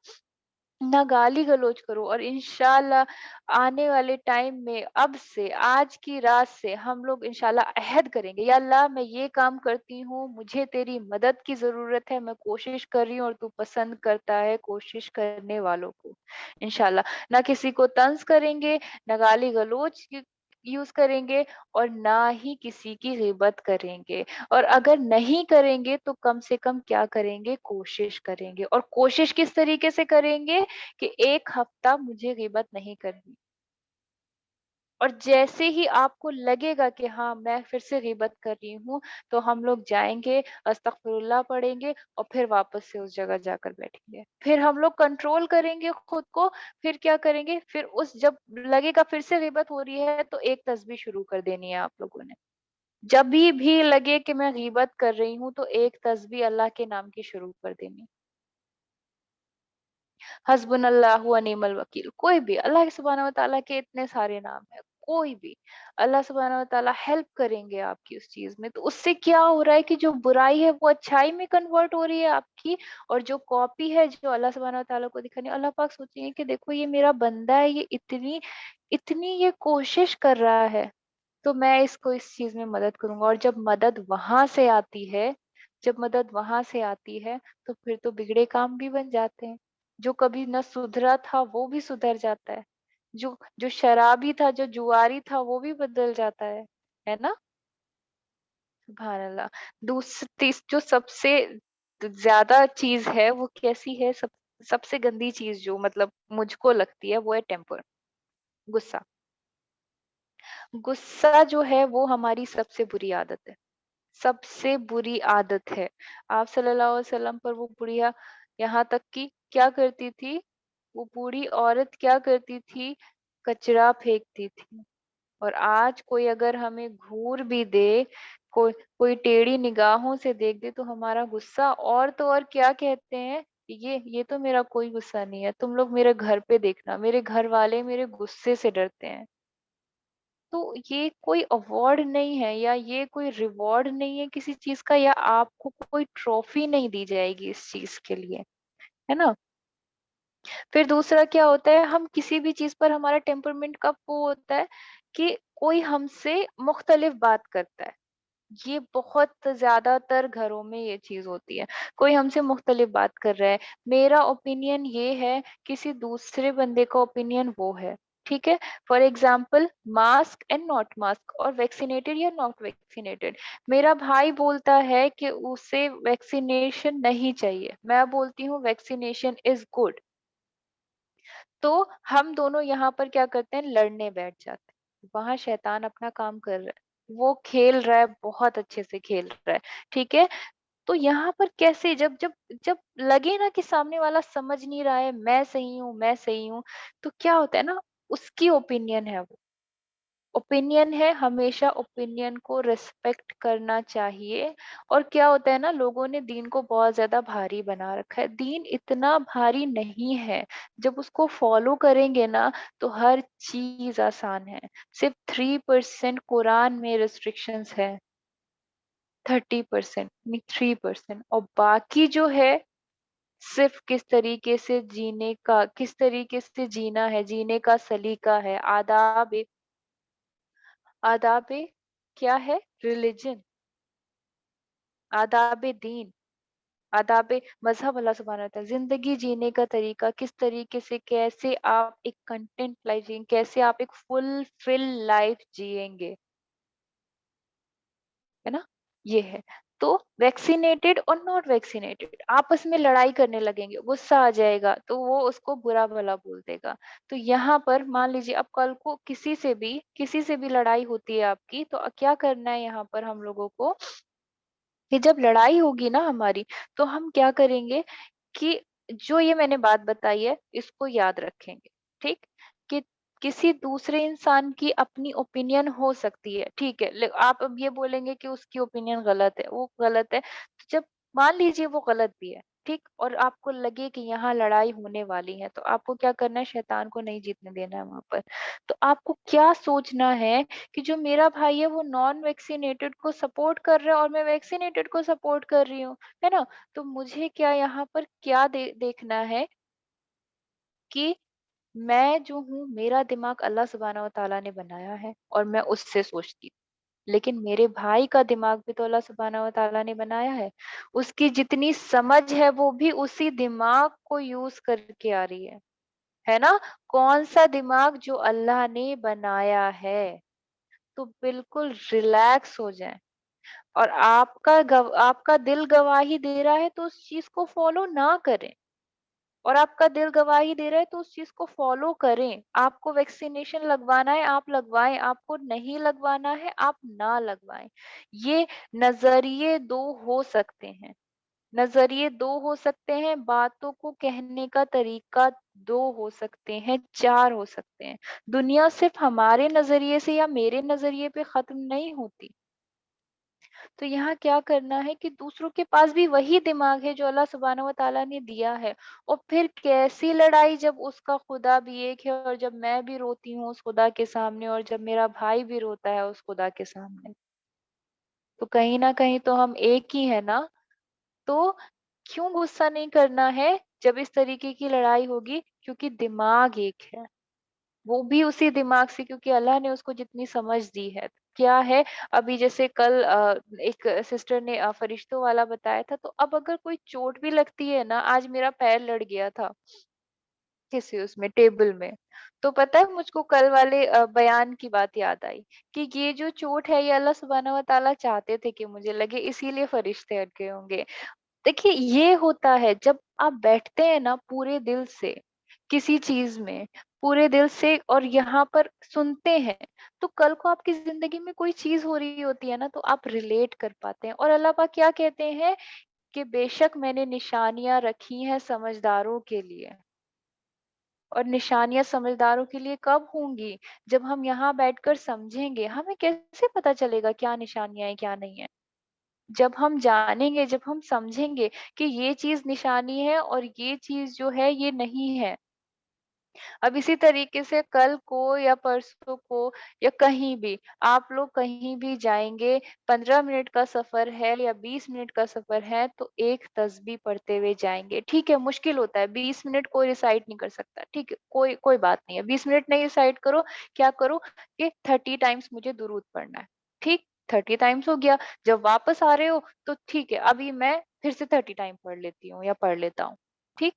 ना गाली-गलौज करो, और इंशाअल्लाह आने वाले टाइम में अब से, आज की रात से हम लोग इंशाअल्लाह अहद करेंगे, या अल्लाह मैं ये काम करती हूँ, मुझे तेरी मदद की ज़रूरत है, मैं कोशिश कर रही हूँ और तू पसंद करता है कोशिश करने वालों को। इंशाअल्लाह ना किसी को तंज़ करेंगे, ना गाली-गलौज यूज़ करेंगे, और ना ही किसी की ग़िबत करेंगे। और अगर नहीं करेंगे तो कम से कम क्या करेंगे, कोशिश करेंगे, और कोशिश किस तरीके से करेंगे कि 1 हफ्ता मुझे ग़िबत नहीं करनी, और जैसे ही आपको लगेगा कि हाँ, मैं फिर से ग़िबत कर रही हूँ, तो हम लोग जाएँगे, अस्तगफिरुल्लाह पढ़ेंगे और फिर वापस से उस जगह जाकर बैठेंगे। फिर हम लोग कंट्रोल करेंगे खुद को, फिर क्या करेंगे, फिर उस जब लगेगा फिर से ग़िबत हो रही है तो एक तस्बीह शुरू कर देनी है आप लोगों ने। जभी भी लगे कि मैं ग़िबत कर रही हूँ, तो एक तस्बीह अल्लाह के नाम की शुरू कर देनी। हस्बुनल्लाहु व निअमल वकील, कोई भी, अल्लाह सुब्हानहू व तआला के इतने सारे नाम हैं, कोई भी, अल्लाह सुब्हानहू व तआला हेल्प करेंगे आपकी उस चीज़ में। तो उससे क्या हो रहा है कि जो बुराई है वो अच्छाई में कन्वर्ट हो रही है आपकी, और जो कॉपी है जो अल्लाह सुब्हानहू व तआला को दिखानी है, अल्लाह पाक सोचेंगे कि देखो ये मेरा बंदा है, ये इतनी इतनी ये कोशिश कर रहा है, तो मैं इसको इस चीज़ में मदद करूँगा। और जब मदद वहाँ से आती है, तो फिर तो बिगड़े काम भी बन जाते हैं। जो कभी न सुधरा था, वो भी सुधर जाता है। जो जो शराबी था, जो जुआरी था, वो भी बदल जाता है ना? सुभान अल्लाह। जो सबसे ज़्यादा चीज़ है, वो कैसी है? सबसे गंदी चीज़ जो मतलब मुझको लगती है, वो है टेम्पर, गुस्सा। गुस्सा जो है, वो हमारी सबसे बुरी आदत है। सबसे बुरी आदत है। आप सल्लल्लाहु अलैहि वसल्लम पर वो बुढ़िया, यहाँ तक कि क्या करती थी, वो बूढ़ी औरत क्या करती थी, कचरा फेंकती थी। और आज कोई अगर हमें घूर भी दे, कोई कोई टेढ़ी निगाहों से देख दे, तो हमारा गुस्सा, और तो और क्या कहते हैं, ये तो मेरा कोई गुस्सा नहीं है, तुम लोग मेरे घर पे देखना, मेरे घर वाले मेरे गुस्से से डरते हैं। तो ये कोई अवार्ड नहीं है, या ये कोई रिवॉर्ड नहीं है किसी चीज़ का, या आपको कोई ट्रॉफी नहीं दी जाएगी इस चीज़ के लिए, है ना? फिर दूसरा क्या होता है, हम किसी भी चीज़ पर हमारा टेम्परमेंट कब वो होता है कि कोई हमसे मुख्तलिफ बात करता है। ये बहुत ज़्यादातर घरों में ये चीज़ होती है। कोई हमसे मुख्तलिफ बात कर रहा है, मेरा ओपिनियन ये है, किसी दूसरे बंदे का ओपिनियन वो है, ठीक है? For example mask and not mask, और वैक्सीनेटेड या नॉट वैक्सीनेटेड। मेरा भाई बोलता है कि उसे वैक्सीनेशन नहीं चाहिए, मैं बोलती हूँ वैक्सीनेशन इज़ गुड। तो हम दोनों यहाँ पर क्या करते हैं, लड़ने बैठ जाते हैं। वहाँ शैतान अपना काम कर रहा है, वो खेल रहा है, बहुत अच्छे से खेल रहा है, ठीक है? तो यहाँ पर कैसे, जब जब जब लगे ना कि सामने वाला समझ नहीं रहा है, मैं सही हूँ, तो क्या होता है ना, उसकी ओपिनियन है वो। ओपिनियन है, हमेशा ओपिनियन को रिस्पेक्ट करना चाहिए। और क्या होता है ना, लोगों ने दीन को बहुत ज़्यादा भारी बना रखा है। दीन इतना भारी नहीं है, जब उसको फॉलो करेंगे ना, तो हर चीज़ आसान है। सिर्फ 3% कुरान में रिस्ट्रिक्शंस है, 30% नहीं, 3%, और बाकी जो है सिर्फ किस तरीके से जीना है, जीने का सलीका है, आदाब क्या है? रिलिजन, आदाब-ए-दीन, आदाब-ए-मज़हब, अल्लाह सुब्हानहू व तआला ज़िंदगी जीने का तरीका, किस तरीके से, कैसे आप एक कंटेंट लाइफ़ जिएंगे, कैसे आप एक फुलफिल लाइफ़ जिएंगे, है ना? ये है। तो वैक्सीनेटेड और नॉट वैक्सीनेटेड आपस में लड़ाई करने लगेंगे, गुस्सा आ जाएगा तो वो उसको बुरा भला बोल देगा। तो यहाँ पर मान लीजिए अब कल को किसी से भी लड़ाई होती है आपकी, तो क्या करना है यहाँ पर हम लोगों को, कि जब लड़ाई होगी ना हमारी, तो हम क्या करेंगे कि जो ये मैंने बात बताई है इसको याद रखेंगे, ठीक? कि किसी दूसरे इंसान की अपनी ओपिनियन हो सकती है, ठीक है? आप अब ये बोलेंगे कि उसकी ओपिनियन गलत है, वो गलत है। तो जब मान लीजिए वो गलत भी है, ठीक? और आपको लगे कि यहाँ लड़ाई होने वाली है, तो आपको क्या करना है, शैतान को नहीं जीतने देना है वहां पर। तो आपको क्या सोचना है कि जो मेरा भाई है वो नॉन वैक्सीनेटेड को सपोर्ट कर रहा है और मैं वैक्सीनेटेड को सपोर्ट कर रही हूँ, है ना? तो मुझे क्या यहाँ पर क्या देखना है कि मैं जो हूँ, मेरा दिमाग अल्लाह सुब्हानहू व तआला ने बनाया है और मैं उससे सोचती हूँ। लेकिन मेरे भाई का दिमाग भी तो अल्लाह सुब्हानहू व तआला ने बनाया है। उसकी जितनी समझ है वो भी उसी दिमाग को यूज़ करके आ रही है ना? कौन-सा दिमाग जो अल्लाह ने बनाया है। तो बिल्कुल रिलैक्स हो जाएँ और आपका दिल गवाही दे रहा है तो उस चीज़ को फ़ॉलो ना करें। और आपका दिल गवाही दे रहा है तो उस चीज को फॉलो करें। आपको वैक्सीनेशन लगवाना है आप लगवाएं, आपको नहीं लगवाना है आप ना लगवाएं। ये नजरिए दो हो सकते हैं, नजरिए दो हो सकते हैं, बातों को कहने का तरीका दो हो सकते हैं, चार हो सकते हैं। दुनिया सिर्फ हमारे नजरिए से या मेरे नजरिए पे खत्म नहीं होती। तो यहाँ क्या करना है कि दूसरों के पास भी वही दिमाग है जो अल्लाह सुब्हानहू व तआला ने दिया है। और फिर कैसी लड़ाई जब उसका खुदा भी एक है और जब मैं भी रोती हूँ उस खुदा के सामने और जब मेरा भाई भी रोता है उस खुदा के सामने। तो कहीं न कहीं तो हम एक ही है ना? तो क्यों गुस्सा नहीं करना है जब इस तरीके की लड़ाई होगी, क्योंकि दिमाग एक है। वो भी उसी दिमाग से, क्योंकि अल्लाह ने उसको जितनी समझ दी है। क्या है, अभी जैसे कल एक सिस्टर ने फरिश्तों वाला बताया था, तो अब अगर कोई चोट भी लगती है ना, आज मेरा पैर लड़ गया था किसी उसमें टेबल में, तो पता है मुझको कल वाले बयान की बात याद आई कि ये जो चोट है ये अल्लाह सुब्हानहू व तआला चाहते थे कि मुझे लगे, इसीलिए फरिश्ते अटके होंगे। देखिए ये होता है जब आप बैठते हैं ना पूरे दिल से किसी चीज में, पूरे दिल से, और यहाँ पर सुनते हैं, तो कल को आपकी जिंदगी में कोई चीज हो रही होती है ना, तो आप रिलेट कर पाते हैं। और अल्लाह पाक क्या कहते हैं कि बेशक मैंने निशानियां रखी हैं समझदारों के लिए। और निशानियां समझदारों के लिए कब होंगी, जब हम यहाँ बैठकर समझेंगे। हमें कैसे पता चलेगा क्या निशानियां हैं क्या नहीं है? जब हम जानेंगे, जब हम समझेंगे कि ये चीज़ निशानी है और ये चीज़ जो है ये नहीं है। अब इसी तरीके से कल को या परसों को या कहीं भी आप लोग कहीं भी जाएँगे, 15 मिनट का सफ़र है या 20 मिनट का सफ़र है, तो एक तस्बीह पढ़ते हुए जाएँगे। ठीक है, मुश्किल होता है, 20 मिनट कोई रिसाइट नहीं कर सकता, ठीक है, कोई कोई बात नहीं है। 20 मिनट नहीं रिसाइट करो, क्या करो कि 30 टाइम्स मुझे दुरूद पढ़ना है, ठीक? 30 टाइम्स हो गया, जब वापस आ रहे हो तो ठीक है, अभी मैं फिर से 30 टाइम पढ़ लेती हूँ या पढ़ लेता हूँ, ठीक?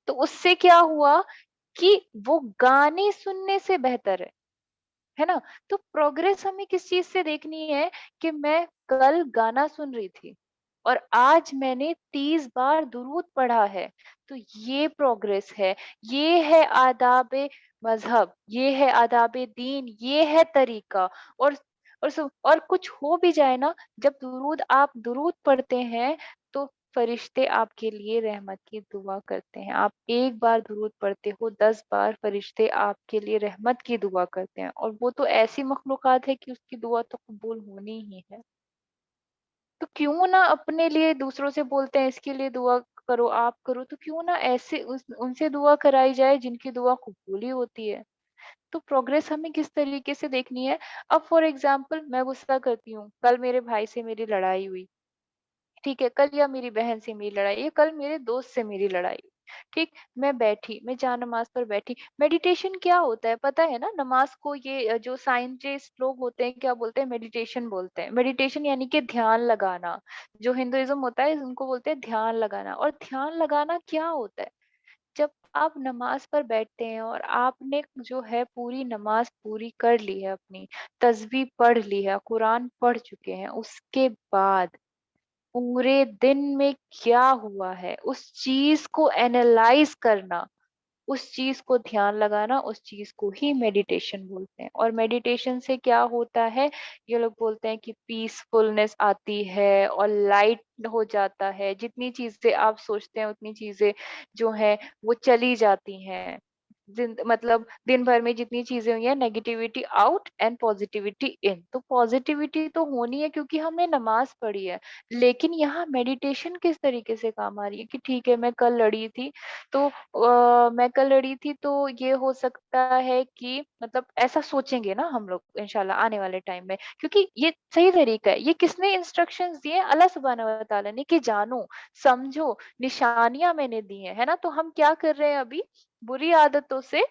तो उससे क्या हुआ कि वो गाने सुनने से बेहतर है ना? तो प्रोग्रेस हमें किस चीज़ से देखनी है कि मैं कल गाना सुन रही थी और आज मैंने 30 बार दुरूद पढ़ा है। तो ये प्रोग्रेस है, ये है आदाब मज़हब, ये है आदाब दीन, ये है तरीका। और और कुछ हो भी जाए ना, जब आप दुरूद पढ़ते हैं, तो फरिश्ते आपके लिए रहमत की दुआ करते हैं। आप एक बार दुरूद पढ़ते हो, 10 बार फरिश्ते आपके लिए रहमत की दुआ करते हैं, और वो तो ऐसी मखलूक़ात है कि उसकी दुआ तो कबूल होनी ही है। तो क्यों ना अपने लिए, दूसरों से बोलते हैं इसके लिए दुआ करो, आप करो, तो क्यों ना ऐसे उनसे दुआ कराई जाए जिनकी दुआ कबूल ही होती है। तो प्रोग्रेस हमें किस तरीके से देखनी है। अब फॉर एग्जाम्पल मैं गुस्सा करती हूँ, कल मेरे भाई से मेरी लड़ाई हुई, ठीक है, कल या मेरी बहन से मेरी लड़ाई, या कल मेरे दोस्त से मेरी लड़ाई, ठीक, मैं बैठी, मैं जा नमाज पर बैठी। मेडिटेशन क्या होता है पता है ना? नमाज को ये जो साइंटिस्ट लोग होते हैं क्या बोलते हैं, मेडिटेशन बोलते हैं। मेडिटेशन यानी कि ध्यान लगाना। जो हिंदुइज्म होता है उनको बोलते हैं ध्यान लगाना। और ध्यान लगाना क्या होता है? जब आप नमाज पर बैठते हैं और आपने जो है पूरी नमाज पूरी कर ली है, अपनी तस्बीह पढ़ ली है, कुरान पढ़ चुके हैं, उसके बाद पूरे दिन में क्या हुआ है, उस चीज़ को एनालाइज़ करना, उस चीज़ को ध्यान लगाना, उस चीज़ को ही मेडिटेशन बोलते हैं। और मेडिटेशन से क्या होता है, ये लोग बोलते हैं कि पीसफुलनेस आती है और लाइट हो जाता है। जितनी चीज़ें आप सोचते हैं, उतनी चीज़ें जो हैं, वो चली जाती हैं। मतलब दिन भर में जितनी चीज़ें हुई हैं, negativity out and positivity in. तो पॉजिटिविटी तो होनी है क्योंकि हमने नमाज़ पढ़ी है। लेकिन यहाँ मेडिटेशन किस तरीके से काम आ रही है कि ठीक है, मैं कल लड़ी थी तो ये हो सकता है कि मतलब ऐसा सोचेंगे ना हम लोग इंशाल्लाह आने वाले टाइम में, क्योंकि ये सही तरीका है। ये किसने इंस्ट्रक्शंस दिए? अल्लाह सुब्हानहू व तआला ने, कि जानो, समझो, निशानियां मैंने दी हैं, है ना? तो हम क्या कर रहे हैं अभी? बुरी आदतों से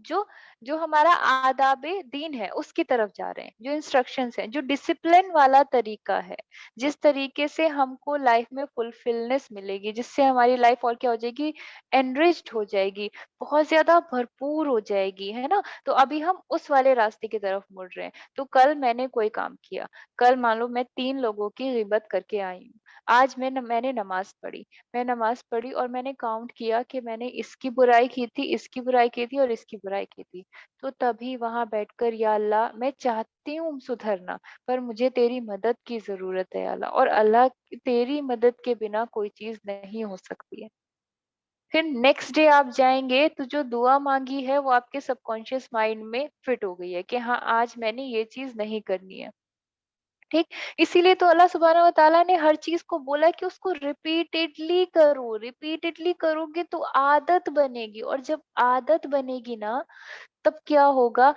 जो जो हमारा आदाबे दीन है उसकी तरफ जा रहे हैं, जो इंस्ट्रक्शंस हैं, जो डिसिप्लिन वाला तरीका है, जिस तरीके से हमको लाइफ में फुलफिलनेस मिलेगी, जिससे हमारी लाइफ और क्या हो जाएगी, एनरिच्ड हो जाएगी, बहुत ज्यादा भरपूर हो जाएगी, है ना? तो अभी हम उस वाले रास्ते की तरफ मुड़ रहे हैं। तो कल मैंने कोई काम किया, कल मान लो मैं 3 लोगों की गिबत करके आई हूँ, आज मैंने नमाज पढ़ी, मैं नमाज पढ़ी और मैंने काउंट किया कि मैंने इसकी बुराई की थी, इसकी बुराई की थी और इसकी बुराई की थी। तो तभी वहाँ बैठकर, या अल्लाह, मैं चाहती हूँ सुधरना, पर मुझे तेरी मदद की ज़रूरत है अल्लाह, और अल्लाह, तेरी मदद के बिना कोई चीज़ नहीं हो सकती है। फिर नेक्स्ट डे आप जाएँगे तो जो दुआ माँगी है वो आपके सबकॉन्शियस माइंड में फिट हो गई है कि हाँ, आज मैंने ये चीज़ नहीं करनी है। ठीक? इसीलिए तो अल्लाह सुब्हानहू व तआला ने हर चीज़ को बोला कि उसको रिपीटेडली करोगे तो आदत बनेगी, और जब आदत बनेगी ना, तब क्या होगा,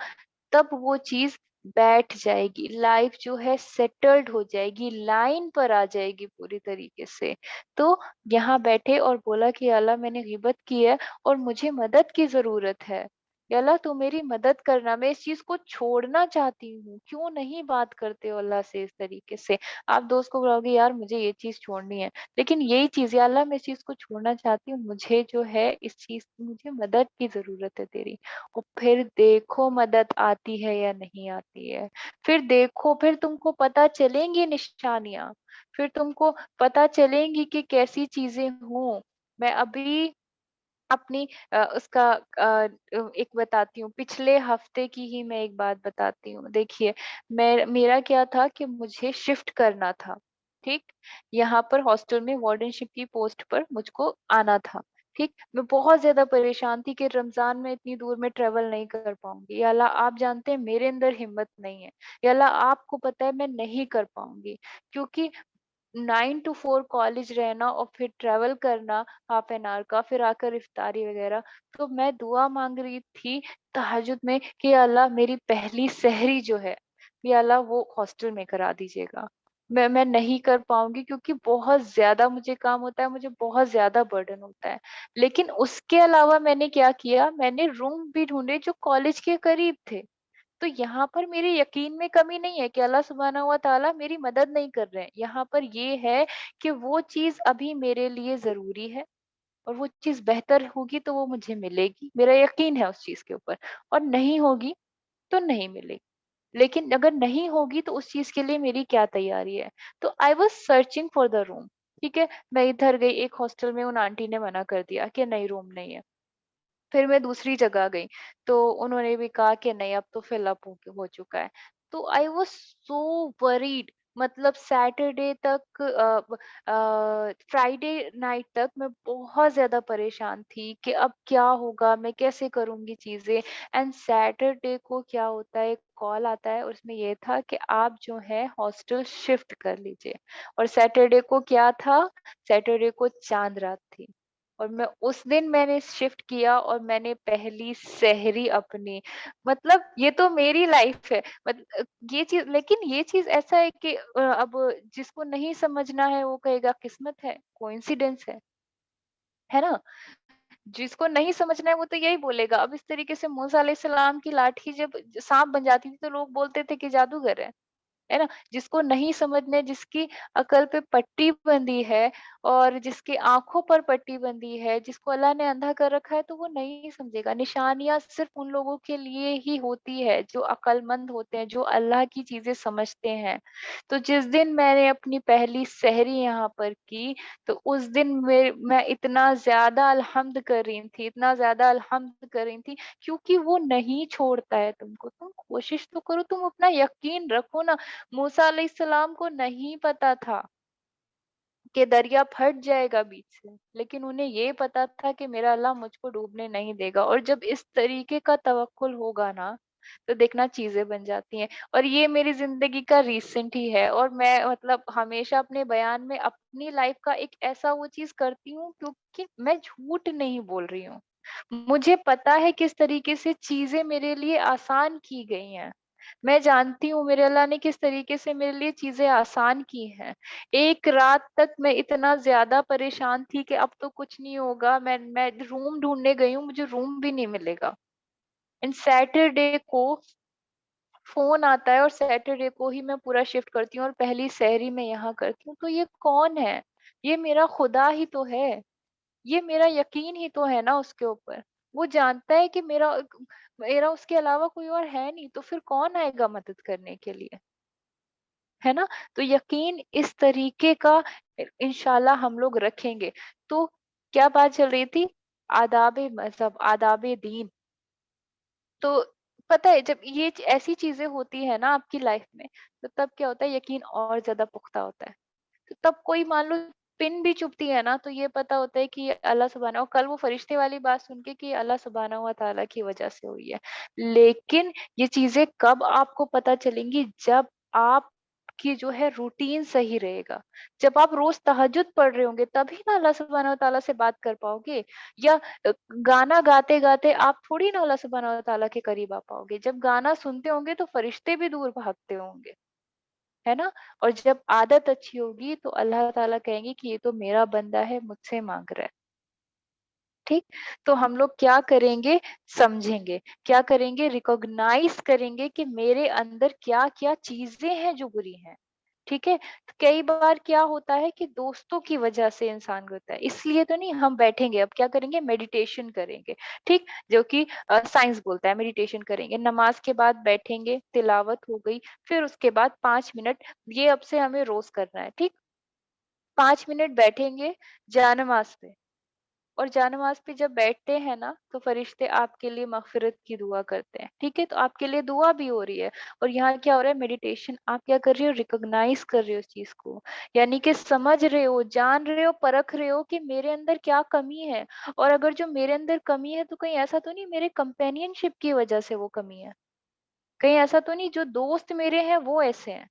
तब वो चीज़ बैठ जाएगी, लाइफ जो है सेटल्ड हो जाएगी, लाइन पर आ जाएगी पूरी तरीके से। तो यहाँ बैठे और बोला कि अल्लाह, मैंने ग़िबत की है और मुझे मदद की ज़रूरत है। या अल्लाह, तू मेरी मदद करना, मैं इस चीज़ को छोड़ना चाहती हूँ। क्यों नहीं बात करते हो अल्लाह से इस तरीके से? आप दोस्त को बुलाओगे, यार मुझे ये चीज़ छोड़नी है, लेकिन यही चीज़, या अल्लाह, मैं इस चीज़ को छोड़ना चाहती हूँ, मुझे जो है इस चीज़ मुझे मदद की ज़रूरत है तेरी। और फिर देखो मदद आती है या नहीं आती है। फिर देखो, फिर तुमको पता चलेंगी निशानियाँ, फिर तुमको पता चलेंगी कि कैसी चीज़ें हों। मैं अभी अपनी एक बताती हूँ, पिछले हफ्ते की ही मैं एक बात बताती हूँ। देखिए, मेरा क्या था कि मुझे शिफ्ट करना था, ठीक? यहाँ पर हॉस्टल में वार्डनशिप की पोस्ट पर मुझको आना था, ठीक? मैं बहुत ज़्यादा परेशान थी कि रमज़ान में इतनी दूर मैं ट्रैवल नहीं कर पाऊँगी। या अल्लाह, आप जानते हैं मेरे अंदर हिम्मत नहीं है। या अल्लाह, आपको पता है मैं नहीं कर पाऊँगी, क्योंकि 9 टू 4 कॉलेज रहना और फिर ट्रैवल करना हाफ एन आवर का, फिर आकर इफ्तारी वगैरह। तो मैं दुआ माँग रही थी तहज्जुद में कि या अल्लाह, मेरी पहली सहरी जो है, या अल्लाह, वो हॉस्टल में करा दीजिएगा। मैं नहीं कर पाऊँगी क्योंकि बहुत ज़्यादा मुझे काम होता है, मुझे बहुत ज़्यादा बर्डन होता है। लेकिन उसके अलावा मैंने क्या किया, मैंने रूम भी ढूँढे जो कॉलेज के करीब थे। तो यहाँ पर मेरे यकीन में कमी नहीं है कि अल्लाह सुब्हानहू व तआला मेरी मदद नहीं कर रहे हैं। यहाँ पर ये है कि वो चीज़ अभी मेरे लिए ज़रूरी है, और वो चीज़ बेहतर होगी तो वो मुझे मिलेगी। मेरा यकीन है उस चीज़ के ऊपर, और नहीं होगी तो नहीं मिलेगी। लेकिन अगर नहीं होगी तो उस चीज़ के लिए मेरी क्या तैयारी है? तो I was searching for the room, ठीक है? मैं इधर गई, एक हॉस्टल में उन आंटी ने मना कर दिया कि नहीं, रूम नहीं है। फिर मैं दूसरी जगह गई, तो उन्होंने भी कहा कि नहीं, अब तो फिल अप हो चुका है। तो आई वाज़ सो वरीड, मतलब सैटरडे तक फ्राइडे नाइट तक मैं बहुत ज़्यादा परेशान थी कि अब क्या होगा, मैं कैसे करूँगी चीज़ें। एंड सैटरडे को क्या होता है, कॉल आता है, उसमें ये था कि आप जो है हॉस्टल शिफ्ट कर लीजिए। और सैटरडे को क्या था, सैटरडे को चाँद रात थी। और मैं उस दिन मैंने शिफ्ट किया और मैंने पहली सेहरी अपनी, मतलब ये तो मेरी लाइफ है। ये चीज़, लेकिन ये चीज़ ऐसा है कि अब जिसको नहीं समझना है वो कहेगा किस्मत है, कोइंसिडेंस है ना? जिसको नहीं समझना है वो तो यही बोलेगा। अब इस तरीके से मूसा अलैहिस्सलाम की लाठी जब साँप बन जाती थी तो लोग बोलते थे कि जादूगर है। है ना? जिसको नहीं समझने, जिसकी अकल पे पट्टी बंधी है और जिसकी आँखों पर पट्टी बंधी है, जिसको अल्लाह ने अंधा कर रखा है, तो वो नहीं समझेगा। निशानियाँ सिर्फ़ उन लोगों के लिए ही होती है जो अक्लमंद होते हैं, जो अल्लाह की चीज़ें समझते हैं। तो जिस दिन मैंने अपनी पहली सहरी यहाँ पर की, तो उस दिन मैं इतना ज़्यादा अल्हम्द कर रही थी, इतना ज़्यादा अल्हम्द कर रही थी, क्योंकि वो नहीं छोड़ता है तुमको। तुम कोशिश तो करो, तुम अपना यकीन रखो ना। मूसा अलैहिस्सलाम को नहीं पता था कि दरिया फट जाएगा बीच से, लेकिन उन्हें ये पता था कि मेरा अल्लाह मुझको डूबने नहीं देगा। और जब इस तरीके का तवक्कुल होगा ना, तो देखना चीज़ें बन जाती हैं। और ये मेरी ज़िंदगी का रिसेंट ही है, और मैं मतलब हमेशा अपने बयान में अपनी लाइफ़ का एक ऐसा वो चीज़ करती हूँ, क्योंकि मैं झूठ नहीं बोल रही हूँ। मुझे पता है किस तरीके से चीज़ें मेरे लिए आसान की गई हैं। मैं जानती हूँ मेरे अल्लाह ने किस तरीके से मेरे लिए चीज़ें आसान की हैं। एक रात तक मैं इतना ज़्यादा परेशान थी कि अब तो कुछ नहीं होगा, मैं रूम ढूँढने गई हूँ, मुझे रूम भी नहीं मिलेगा। एंड सैटरडे को फ़ोन आता है, और सैटरडे को ही मैं पूरा शिफ्ट करती हूँ और पहली सहरी मैं यहाँ करती हूँ। तो ये कौन है? ये मेरा खुदा ही तो है। ये मेरा यकीन ही तो है ना उसके ऊपर। वो जानता है कि मेरा उसके अलावा कोई और है नहीं, तो फिर कौन आएगा मदद करने के लिए, है ना? तो यकीन इस तरीके का इंशाल्लाह हम लोग रखेंगे। तो क्या बात चल रही थी? आदाब-ए मज़हब, आदाब-ए दीन। तो पता है, जब ये ऐसी चीज़ें होती है ना आपकी लाइफ में, तो तब क्या होता है, यकीन और ज़्यादा पुख्ता होता है। तो तब कोई मान लो पिन भी चुभती है ना, तो ये पता होता है कि ये अल्लाह सुब्हाना, और कल वो फरिश्ते वाली बात सुन के कि अल्लाह सुब्हाना व तआला की वजह से हुई है। लेकिन ये चीज़ें कब आपको पता चलेंगी, जब आपकी जो है रूटीन सही रहेगा। जब आप रोज़ तहज्जुद पढ़ रहे होंगे, तभी ना अल्लाह सुब्हाना व तआला से बात कर पाओगे। या गाना गाते-गाते आप थोड़ी ना अल्लाह सुब्हाना व तआला के करीब आ पाओगे। जब गाना सुनते होंगे तो फरिश्ते भी दूर भागते होंगे। है ना? और जब आदत अच्छी होगी, तो अल्लाह ताला कहेंगे कि ये तो मेरा बंदा है, मुझसे माँग रहा है। ठीक? तो हम लोग क्या करेंगे, समझेंगे। क्या करेंगे, रिकॉग्नाइज़ करेंगे कि मेरे अंदर क्या-क्या चीज़ें हैं जो बुरी हैं। ठीक है? तो कई बार क्या होता है कि दोस्तों की वजह से इंसान गिरता है। इसलिए तो नहीं, हम बैठेंगे, अब क्या करेंगे, मेडिटेशन करेंगे। ठीक? जो कि साइंस बोलता है मेडिटेशन करेंगे। नमाज़ के बाद बैठेंगे, तिलावत हो गई, फिर उसके बाद 5 मिनट, ये अब से हमें रोज़ करना है। ठीक? 5 मिनट बैठेंगे जानमाज़ पे। और जानमाज़ पे जब बैठते हैं ना, तो फरिश्ते आपके लिए मग़फ़िरत की दुआ करते हैं, ठीक है? तो आपके लिए दुआ भी हो रही है, और यहाँ क्या हो रहा है, मेडिटेशन आप क्या कर रही हो, रिकॉग्नाइज़ कर रहे हो उस चीज़ को। यानी कि समझ रहे हो, जान रहे हो, परख रहे हो कि मेरे अंदर क्या कमी है, और अगर जो मेरे अंदर कमी है, तो कहीं ऐसा तो नहीं मेरे कंपेनियनशिप की वज़ह से वो कमी है। कहीं ऐसा तो नहीं जो दोस्त मेरे हैं वो ऐसे हैं।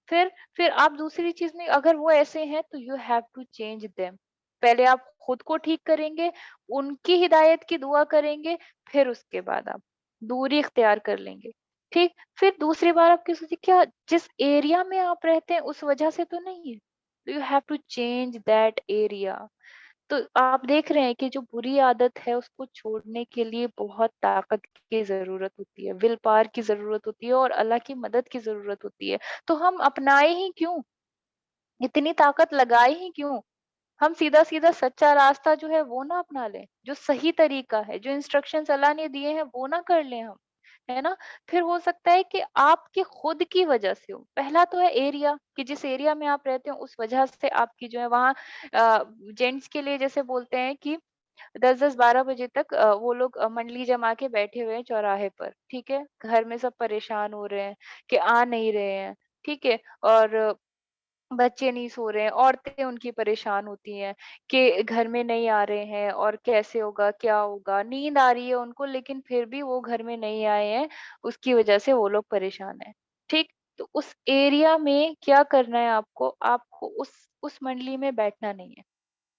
फिर आप दूसरी चीज़ में, अगर वो ऐसे हैं, तो you have to change them. पहले आप खुद को ठीक करेंगे, उनकी हिदायत की दुआ करेंगे, फिर उसके बाद आप दूरी इख्तियार कर लेंगे। ठीक? फिर दूसरी बार आपकी सोचिए, क्या जिस एरिया में आप रहते हैं उस वजह से तो नहीं है? You have to change that area. तो आप देख रहे हैं कि जो बुरी आदत है उसको छोड़ने के लिए बहुत ताकत की ज़रूरत होती है, विल पावर की ज़रूरत होती है, और अल्लाह की मदद की ज़रूरत होती है। तो हम अपनाए ही क्यों? इतनी ताकत लगाए ही क्यों? हम सीधा-सीधा सच्चा रास्ता जो है वो ना अपना लें, जो सही तरीका है, जो इंस्ट्रक्शंस अल्लाह ने दिए हैं वो ना कर लें हम, है ना? फिर हो सकता है कि आपकी खुद की वजह से हो। पहला तो है एरिया, कि जिस एरिया में आप रहते हो उस वजह से आपकी जो है वहाँ जेंट्स के लिए जैसे बोलते हैं कि 10-10 12 बजे तक वो लोग मंडली जमा के बैठे हुए हैं चौराहे पर, ठीक है? घर में सब परेशान हो रहे हैं कि आ नहीं रहे हैं, ठीक है? और बच्चे नहीं सो रहे हैं, औरतें उनकी परेशान होती हैं कि घर में नहीं आ रहे हैं और कैसे होगा, क्या होगा? नींद आ रही है उनको, लेकिन फिर भी वो घर में नहीं आए हैं, उसकी वजह से वो लोग परेशान हैं, ठीक? तो उस एरिया में क्या करना है आपको? आपको उस मंडली में बैठना नहीं है।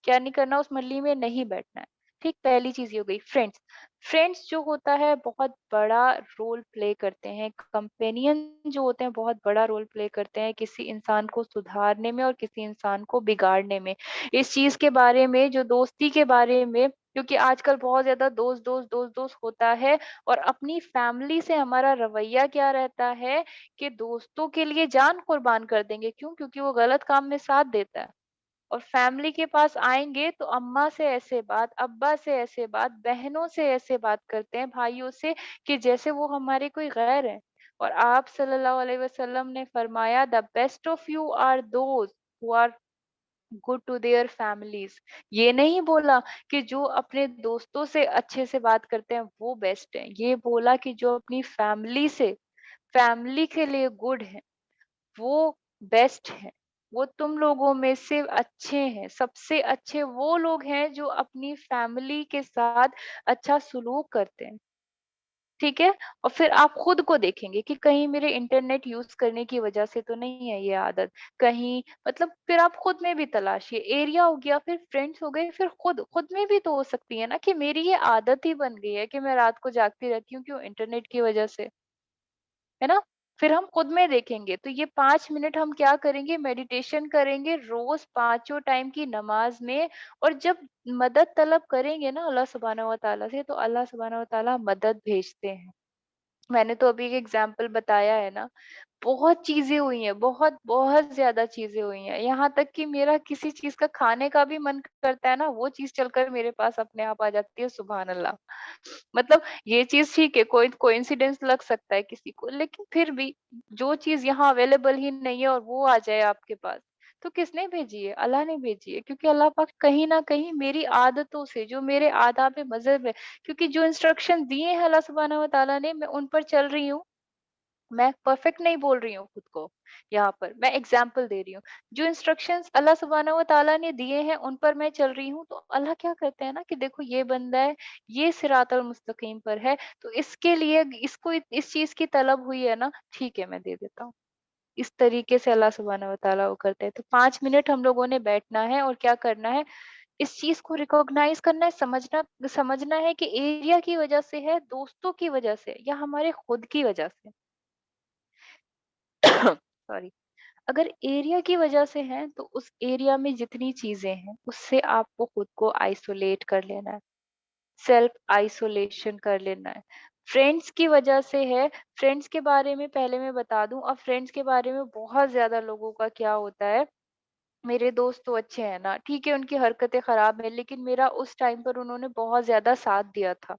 क्या नहीं करना, उस मंडली में नहीं बैठना है, ठीक, पहली चीज़ ये हो गई फ्रेंड्स। फ्रेंड्स जो होता है बहुत बड़ा रोल प्ले करते हैं, कंपेनियन जो होते हैं बहुत बड़ा रोल प्ले करते हैं किसी इंसान को सुधारने में और किसी इंसान को बिगाड़ने में। इस चीज़ के बारे में जो दोस्ती के बारे में, क्योंकि आजकल बहुत ज़्यादा दोस्त होता है और अपनी फैमिली से हमारा रवैया क्या रहता है कि दोस्तों के लिए जान कुर्बान कर देंगे। क्यों? क्योंकि वो गलत काम में साथ देता है। और फैमिली के पास आएँगे तो अम्मा से ऐसे बात, अब्बा से ऐसे बात, बहनों से ऐसे बात करते हैं, भाइयों से, कि जैसे वो हमारे कोई गैर हैं। और आप सल्लल्लाहु अलैहि वसल्लम ने फरमाया, the best of you are those who are good to their families. ये नहीं बोला कि जो अपने दोस्तों से अच्छे से बात करते हैं वो बेस्ट हैं। ये बोला कि जो अपनी फैमिली से, फैमिली के लिए गुड है, वो बेस्ट हैं। वो तुम लोगों में से अच्छे हैं। सबसे अच्छे वो लोग हैं जो अपनी फैमिली के साथ अच्छा सलूक करते हैं। ठीक है? और फिर आप खुद को देखेंगे कि कहीं मेरे इंटरनेट यूज़ करने की वज़ह से तो नहीं है ये आदत। कहीं मतलब फिर आप खुद में भी तलाशिए। एरिया हो गया, फिर फ्रेंड्स हो गए, फिर खुद में भी तो हो सकती है ना कि मेरी ये आदत ही बन गई है कि मैं रात को जागती रहती हूँ। क्यों? इंटरनेट की वज़ह से। है ना? फिर हम खुद में देखेंगे, तो ये 5 मिनट हम क्या करेंगे, मेडिटेशन करेंगे रोज़ पाँचों टाइम की नमाज़ में। और जब मदद तलब करेंगे ना अल्लाह सुब्हानहू व तआला से, तो अल्लाह सुब्हानहू व तआला मदद भेजते हैं। मैंने तो अभी एक एग्ज़ाम्पल बताया है ना, बहुत चीज़ें हुई हैं, बहुत ज़्यादा चीज़ें हुई हैं। यहाँ तक कि मेरा किसी चीज़ का खाने का भी मन करता है ना, वो चीज़ चलकर मेरे पास अपने आप आ जाती है, सुभान अल्लाह। मतलब ये चीज़ ठीक है, कोई कोइंसिडेंस लग सकता है किसी को, लेकिन फिर भी जो चीज़ यहाँ अवेलेबल ही नहीं है और वो आ जाए आपके पास, तो किसने भेजी है? अल्लाह ने भेजी है। क्योंकि अल्लाह पाक कहीं न कहीं मेरी आदतों से, जो मेरे आदाब-ए-मज़हब है, क्योंकि जो इंस्ट्रक्शन दिए हैं अल्लाह सुब्हानहू व तआला ने, मैं उन पर चल रही हूँ। मैं परफेक्ट नहीं बोल रही हूँ खुद को, यहाँ पर मैं एग्जाम्पल दे रही हूँ। जो इंस्ट्रक्शंस अल्लाह सुब्हानहू व तआला ने दिए हैं उन पर मैं चल रही हूँ, तो अल्लाह क्या करते हैं ना कि देखो ये बंदा है, ये सिरातल मुस्तकीम पर है, तो इसके लिए इसको इस चीज की तलब हुई है ना, ठीक है मैं दे देता हूँ। इस तरीके से अल्लाह सुब्हानहू व तआला वो करते हैं। तो 5 मिनट हम लोगों ने बैठना है और क्या करना है, इस चीज को रिकॉग्नाइज करना है, समझना समझना है कि एरिया की वजह से है, दोस्तों की वजह से या हमारे खुद की वजह से। सॉरी। अगर एरिया की वजह से है तो उस एरिया में जितनी चीजें हैं उससे आपको खुद को आइसोलेट कर लेना है, सेल्फ आइसोलेशन कर लेना है। फ्रेंड्स की वजह से है, फ्रेंड्स के बारे में पहले मैं बता दूं, अब फ्रेंड्स के बारे में बहुत ज्यादा लोगों का क्या होता है, मेरे दोस्त तो अच्छे हैं ना, ठीक है उनकी हरकतें खराब है, लेकिन मेरा उस टाइम पर उन्होंने बहुत ज्यादा साथ दिया था,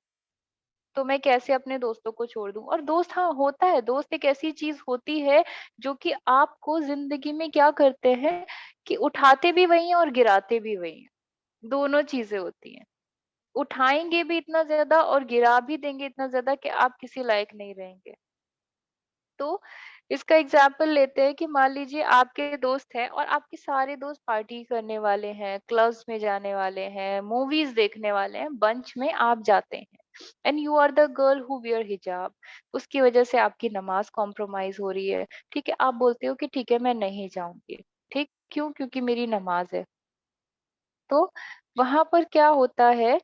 तो मैं कैसे अपने दोस्तों को छोड़ दूँ? और दोस्त, हाँ, होता है, दोस्त एक ऐसी चीज़ होती है जो कि आपको ज़िंदगी में क्या करते हैं कि उठाते भी वही हैं और गिराते भी वही हैं, दोनों चीज़ें होती हैं। उठाएँगे भी इतना ज़्यादा और गिरा भी देंगे इतना ज़्यादा कि आप किसी लायक नहीं रहेंगे। तो इसका एग्जाम्पल लेते हैं कि मान लीजिए आपके दोस्त हैं और आपके सारे दोस्त पार्टी करने वाले हैं, क्लब्स में जाने वाले हैं, मूवीज देखने वाले हैं, बंच में आप जाते हैं and you are the girl who wear हिजाब। उसकी वजह से आपकी नमाज कॉम्प्रोमाइज हो रही है। ठीक है, आप बोलते हो कि ठीक है मैं नहीं जाऊंगी। ठीक, क्यों? क्योंकि मेरी नमाज है। तो वहां पर क्या होता है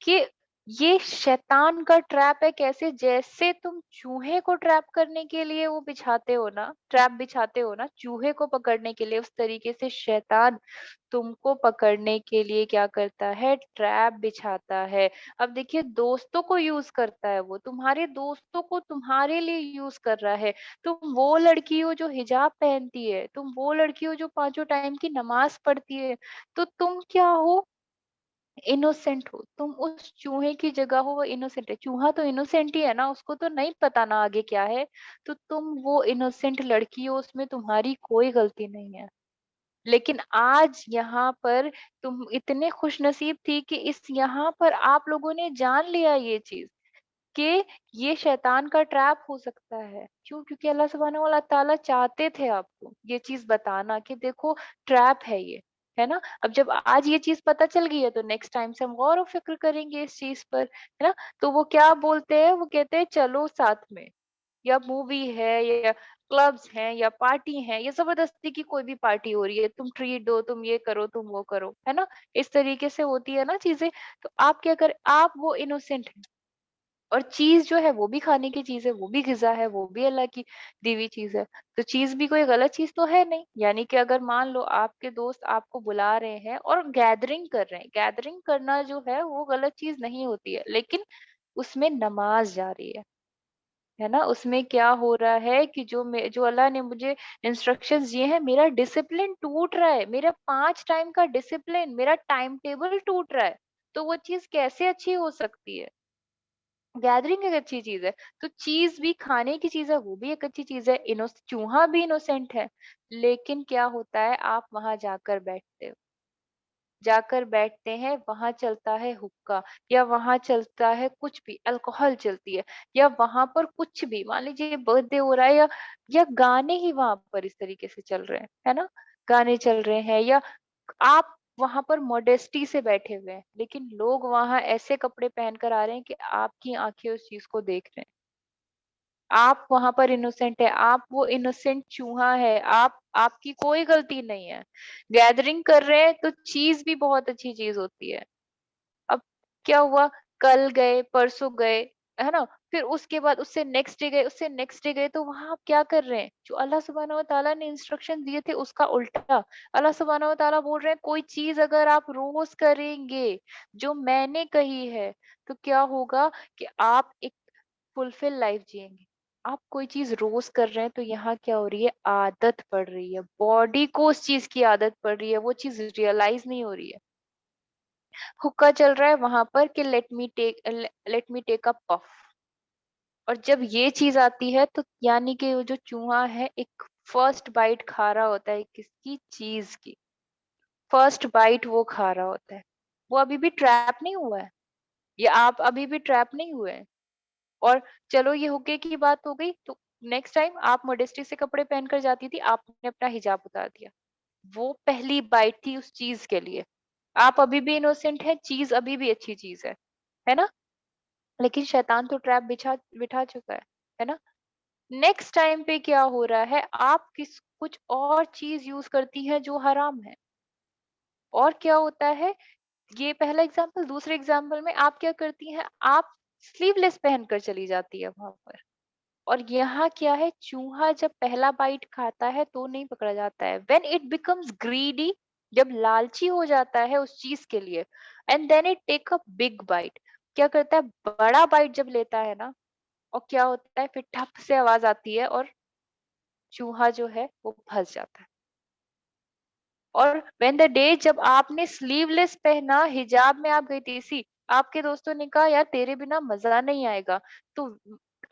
कि ये शैतान का ट्रैप है। कैसे? जैसे तुम चूहे को ट्रैप करने के लिए वो बिछाते हो ना, ट्रैप बिछाते हो ना चूहे को पकड़ने के लिए, उस तरीके से शैतान तुमको पकड़ने के लिए क्या करता है, ट्रैप बिछाता है। अब देखिए, दोस्तों को यूज करता है, वो तुम्हारे दोस्तों को तुम्हारे लिए यूज कर रहा है। तुम वो लड़की हो जो हिजाब पहनती है, तुम वो लड़की हो जो पांचों टाइम की नमाज पढ़ती है, तो तुम क्या हो, इनोसेंट हो। तुम उस चूहे की जगह हो, वो इनोसेंट है। चूहा तो इनोसेंट ही है ना, उसको तो नहीं पता ना आगे क्या है। तो तुम वो इनोसेंट लड़की हो, उसमें तुम्हारी कोई गलती नहीं है। लेकिन आज यहाँ पर तुम इतने खुशनसीब थी कि इस यहाँ पर आप लोगों ने जान लिया ये चीज कि ये शैतान का ट्रैप हो सकता है। क्यों? क्योंकि अल्लाह सुब्हानहू व तआला चाहते थे आपको ये चीज़ बताना कि देखो, ट्रैप है ये, है ना? अब जब आज ये चीज़ पता चल गई है तो नेक्स्ट टाइम से हम गौर व फ़िक्र करेंगे इस चीज़ पर, है ना? तो वो क्या बोलते हैं, वो कहते हैं चलो साथ में। या मूवी है या क्लब्स हैं या पार्टी है या ज़बरदस्ती की कोई भी पार्टी हो रही है, तुम ट्रीट दो, तुम ये करो, तुम वो करो, है ना? इस तरीके से होती है ना चीज़ें, तो आप क्या करें, आप वो इनोसेंट हैं। और चीज़ जो है वो भी खाने की चीज़ है, वो भी ग़िज़ा है, वो भी अल्लाह की दी हुई चीज़ है। तो चीज़ भी कोई गलत चीज़ तो है नहीं। यानी कि अगर मान लो आपके दोस्त आपको बुला रहे हैं और गैदरिंग कर रहे हैं, गैदरिंग करना जो है वो गलत चीज़ नहीं होती है, लेकिन उसमें नमाज़ जारी है ना? उसमें क्या हो रहा है कि जो अल्लाह ने मुझे इंस्ट्रक्शंस दिए हैं, मेरा डिसिप्लिन टूट रहा है, मेरा 5 टाइम का डिसिप्लिन, मेरा टाइम टेबल टूट रहा है, तो वो चीज़ कैसे अच्छी हो सकती है? गैदरिंग एक अच्छी चीज़ है, तो चीज़ भी खाने की चीज़ है, वो भी एक अच्छी चीज़ है, चूहा भी इनोसेंट है, लेकिन क्या होता है आप वहाँ जाकर बैठते हैं, वहाँ चलता है हुक्का या वहाँ चलता है कुछ भी, अल्कोहल चलती है या वहाँ पर कुछ भी, मान लीजिए बर्थडे हो रहा है या गाने ही वहाँ पर इस तरीके से चल रहे हैं, है ना? गाने चल रहे हैं या आप वहाँ पर मॉडेस्टी से बैठे हुए हैं, लेकिन लोग वहाँ ऐसे कपड़े पहनकर आ रहे हैं कि आपकी आँखें उस चीज़ को देख रहे हैं। आप वहाँ पर इनोसेंट है, आप वो इनोसेंट चूहा है, आपकी कोई गलती नहीं है। गैदरिंग कर रहे हैं तो चीज़ भी बहुत अच्छी चीज़ होती है। अब क्या हुआ, कल गए, परसों गए, है ना? फिर उसके बाद उससे नेक्स्ट डे गए, उससे नेक्स्ट डे गए, तो वहाँ आप क्या कर रहे हैं? जो अल्लाह सुब्हानहू व तआला ने इंस्ट्रक्शन दिए थे उसका उल्टा। अल्लाह सुब्हानहू व तआला बोल रहे हैं कोई चीज़ अगर आप रोज़ करेंगे, जो मैंने कही है, तो क्या होगा कि आप एक फुलफिल लाइफ जिएँगे। आप कोई चीज़ रोज़ कर रहे हैं तो यहाँ क्या हो रही है, आदत पड़ रही है, बॉडी को उस चीज़ की आदत पड़ रही है, वो चीज़ रियलाइज़ नहीं हो रही है। हुक्का चल रहा है वहाँ पर कि let me take a puff, और जब ये चीज़ आती है तो यानी कि वो जो चूहा है एक फर्स्ट बाइट खा रहा होता है किसकी, चीज़ की। फर्स्ट बाइट वो खा रहा होता है। वो अभी भी ट्रैप नहीं हुआ है, या आप अभी भी ट्रैप नहीं हुए हैं। और चलो ये हुक्के की बात हो गई, तो नेक्स्ट टाइम आप मॉडेस्टी से कपड़े पहनकर जाती थी, आपने अपना हिजाब उतार दिया। वो पहली बाइट थी उस चीज़ के लिए। आप अभी भी इनोसेंट हैं, चीज़ अभी भी अच्छी चीज़ है ना? लेकिन शैतान तो ट्रैप बिछा बिठा चुका है ना? नेक्स्ट टाइम पे क्या हो रहा है, आप कुछ और चीज़ यूज़ करती हैं जो हराम है। और क्या होता है, ये पहला एग्ज़ाम्पल, दूसरे एग्ज़ाम्पल में आप क्या करती हैं, आप स्लीवलेस पहनकर चली जाती है वहाँ पर। और यहाँ क्या है, चूहा जब पहला बाइट खाता है तो नहीं पकड़ा जाता है, व्हेन इट बिकम्स ग्रीडी, जब लालची हो जाता है उस चीज के लिए, and then it take a big bite, क्या करता है, बड़ा बाइट जब लेता है ना, और क्या होता है, फिर ठप से आवाज आती है और चूहा जो है वो फंस जाता है। और व्हेन द डे जब आपने स्लीवलेस पहना, हिजाब में आप गई थी, सी आपके दोस्तों ने कहा यार तेरे बिना मजा नहीं आएगा, तो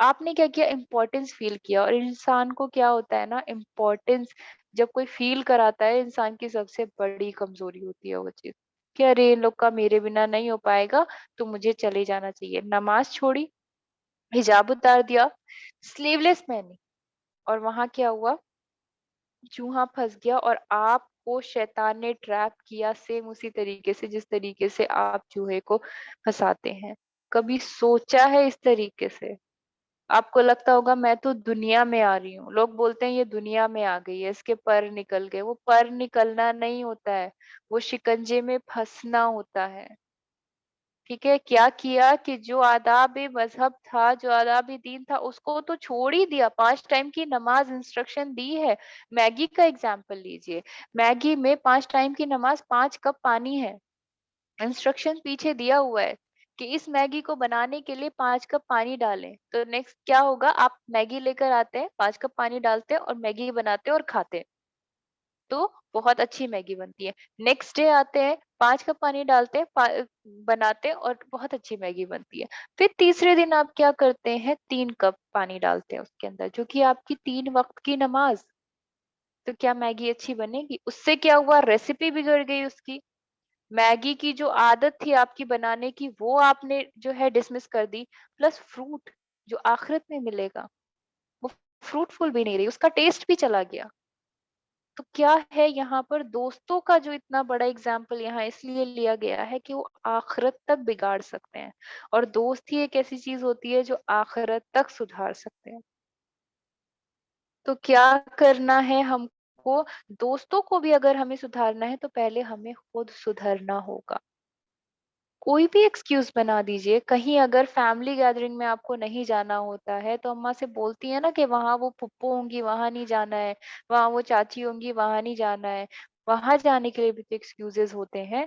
आपने क्या किया, इम्पोर्टेंस फील किया। और इंसान को क्या होता है ना, इम्पोर्टेंस जब कोई फील कराता है, इंसान की सबसे बड़ी कमजोरी होती है वो चीज, कि अरे इन लोग का मेरे बिना नहीं हो पाएगा, तो मुझे चले जाना चाहिए। नमाज छोड़ी, हिजाब उतार दिया, स्लीवलेस पहनी, और वहां क्या हुआ, चूहा फँस गया और आपको शैतान ने ट्रैप किया, सेम उसी तरीके से जिस तरीके से आप चूहे को फँसाते हैं। कभी सोचा है इस तरीके से? आपको लगता होगा मैं तो दुनिया में आ रही हूँ। लोग बोलते हैं ये दुनिया में आ गई है, इसके पर निकल गए। वो पर निकलना नहीं होता है, वो शिकंजे में फँसना होता है। ठीक है, क्या किया कि जो आदाब-ए-मज़हब था, जो आदाब-ए-दीन था, उसको तो छोड़ ही दिया। 5 टाइम की नमाज़ इंस्ट्रक्शन दी है। मैगी का एग्ज़ाम्पल लीजिए। मैगी में 5 टाइम की नमाज़, 5 कप पानी है। इंस्ट्रक्शन पीछे दिया हुआ है कि इस मैगी को बनाने के लिए 5 कप पानी डालें। तो नेक्स्ट क्या होगा, आप मैगी लेकर आते हैं, 5 कप पानी डालते हैं और मैगी बनाते हैं और खाते हैं। तो बहुत अच्छी मैगी बनती है। नेक्स्ट डे आते हैं, 5 कप पानी डालते हैं, बनाते हैं और बहुत अच्छी मैगी बनती है। फिर तीसरे दिन आप क्या करते हैं, 3 कप पानी डालते हैं उसके अंदर, जो कि आपकी 3 वक़्त की नमाज़। तो क्या मैगी अच्छी बनेगी? उससे क्या हुआ, रेसिपी बिगड़ गई उसकी। मैगी की जो आदत थी आपकी बनाने की, वो आपने जो है डिसमिस कर दी। प्लस फ्रूट जो आखिरत में मिलेगा, वो फ्रूटफुल भी नहीं रही, उसका टेस्ट भी चला गया। तो क्या है, यहाँ पर दोस्तों का जो इतना बड़ा एग्जाम्पल यहाँ इसलिए लिया गया है कि वो आखिरत तक बिगाड़ सकते हैं, और दोस्त ही एक ऐसी चीज होती है जो आखिरत तक सुधार सकते हैं। तो क्या करना है हमको? दोस्तों को भी अगर हमें सुधारना है तो पहले हमें खुद सुधरना होगा। कोई भी एक्सक्यूज बना दीजिए, कहीं अगर फैमिली गैदरिंग में आपको नहीं जाना होता है तो अम्मा से बोलती है ना कि वहां वो फुप्पो होंगी, वहां नहीं जाना है, वहां वो चाची होंगी, वहां नहीं जाना है। वहां जाने के लिए भी तो एक्सक्यूजेस होते हैं।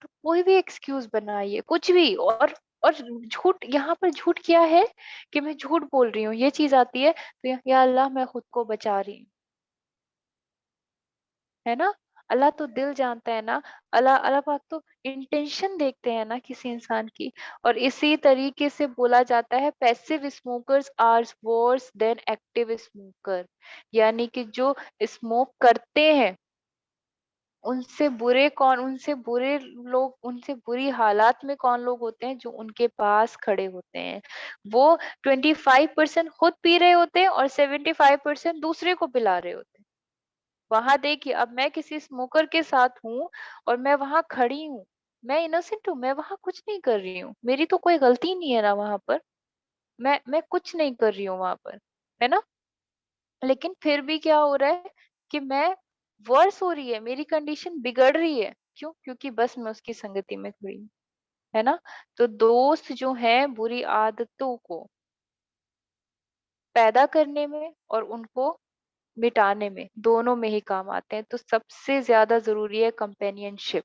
तो कोई भी एक्सक्यूज बनाइए, कुछ भी। और झूठ, यहाँ पर झूठ क्या है कि मैं झूठ बोल रही हूँ, ये चीज आती है तो या अल्लाह मैं खुद को बचा रही हूँ, है ना? अल्लाह तो दिल जानता है ना। अल्लाह अल्लाह पाक तो इंटेंशन देखते हैं ना किसी इंसान की। और इसी तरीके से बोला जाता है passive smokers are worse than active smoker. यानी कि जो स्मोक करते हैं उनसे बुरे कौन, उनसे बुरे लोग, उनसे बुरी हालात में कौन लोग होते हैं? जो उनके पास खड़े होते हैं। वो 25% खुद पी रहे होते हैं और 75% दूसरे को पिला रहे होते हैं। वहां देखिए, अब मैं किसी स्मोकर के साथ हूँ और मैं वहां खड़ी हूँ, मैं इनोसेंट हूँ, मैं वहां कुछ नहीं कर रही हूँ, मेरी तो कोई गलती नहीं है ना वहां पर। मैं कुछ नहीं कर रही हूँ वहां पर, है ना? लेकिन फिर भी क्या हो रहा है कि मैं वर्स हो रही है, मेरी कंडीशन बिगड़ रही है। क्यों? क्योंकि बस मैं उसकी संगति में खड़ी हूँ, है ना? तो दोस्त जो है बुरी आदतों को पैदा करने में और उनको मिटाने में, दोनों में ही काम आते हैं। तो सबसे ज्यादा जरूरी है कंपेनियनशिप।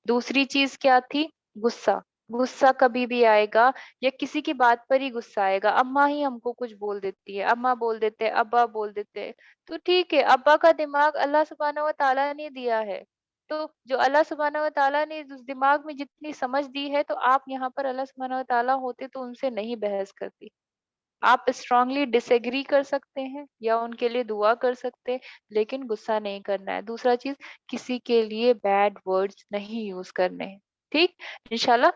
दूसरी चीज क्या थी? गुस्सा। गुस्सा कभी भी आएगा या किसी की बात पर ही गुस्सा आएगा। अम्मा ही हमको कुछ बोल देती है, अम्मा बोल देते हैं, अब्बा बोल देते हैं, तो ठीक है, अब्बा का दिमाग अल्लाह सुब्हाना व तआला ने दिया है। तो जो अल्लाह सुब्हाना व तआला ने उस दिमाग में जितनी समझ दी है, तो आप यहाँ पर अल्लाह सुब्हाना व तआला होते तो उनसे नहीं बहस करती। आप स्ट्रांगली डिसएग्री कर सकते हैं या उनके लिए दुआ कर सकते हैं, लेकिन गुस्सा नहीं करना है। दूसरा चीज, किसी के लिए बैड वर्ड्स नहीं यूज करने हैं। ठीक, इंशाल्लाह।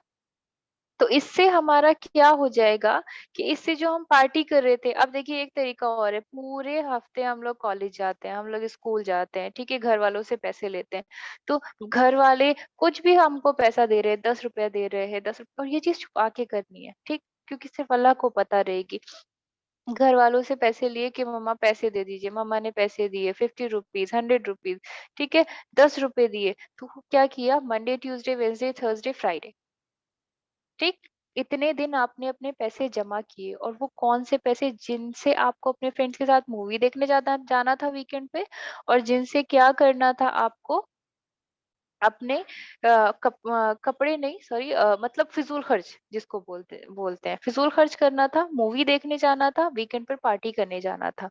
तो इससे हमारा क्या हो जाएगा कि इससे जो हम पार्टी कर रहे थे, अब देखिए एक तरीका और है। पूरे हफ्ते हम लोग कॉलेज जाते हैं, हम लोग स्कूल जाते हैं, ठीक है, घर वालों से पैसे लेते हैं। तो घर वाले कुछ भी हमको पैसा दे रहे हैं, 10 रुपया दे रहे हैं, 10 रुपया, और ये चीज छुपा के करनी है, ठीक? क्योंकि सिर्फ अल्लाह को पता रहेगी। घर वालों से पैसे लिए कि मम्मा पैसे दे दीजिए, मम्मा ने पैसे दिए, 50 रुपीज, 100 रुपीज, ठीक है, 10 रुपए दिए। तो क्या किया? Monday, Tuesday, Wednesday, Thursday, Friday, ठीक, इतने दिन आपने अपने पैसे जमा किए। और वो कौन से पैसे? जिनसे आपको अपने फ्रेंड्स के साथ मूवी देखने जाना जाना था वीकेंड पे, और जिनसे क्या करना था आपको? अपने कपड़े नहीं, सॉरी, मतलब फिजूल खर्च जिसको बोलते बोलते हैं, फिजूल खर्च करना था, मूवी देखने जाना था, वीकेंड पर पार्टी करने जाना था।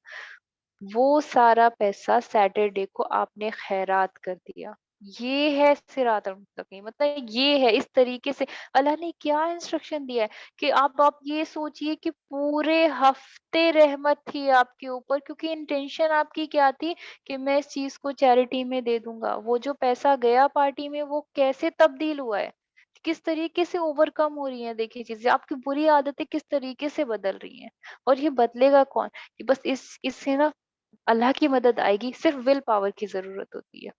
वो सारा पैसा सैटरडे को आपने खैरात कर दिया। ये है सिरातल मुस्तकीम, मतलब ये है, इस तरीके से अल्लाह ने क्या इंस्ट्रक्शन दिया है कि आप ये सोचिए कि पूरे हफ्ते रहमत थी आपके ऊपर, क्योंकि इंटेंशन आपकी क्या थी कि मैं इस चीज को चैरिटी में दे दूंगा। वो जो पैसा गया पार्टी में, वो कैसे तब्दील हुआ है, किस तरीके से ओवरकम हो रही है, देखिए चीजें, आपकी बुरी आदतें किस तरीके से बदल रही हैं। और ये बदलेगा कौन? कि बस इस इससे ना अल्लाह की मदद आएगी, सिर्फ विल पावर की जरूरत होती है।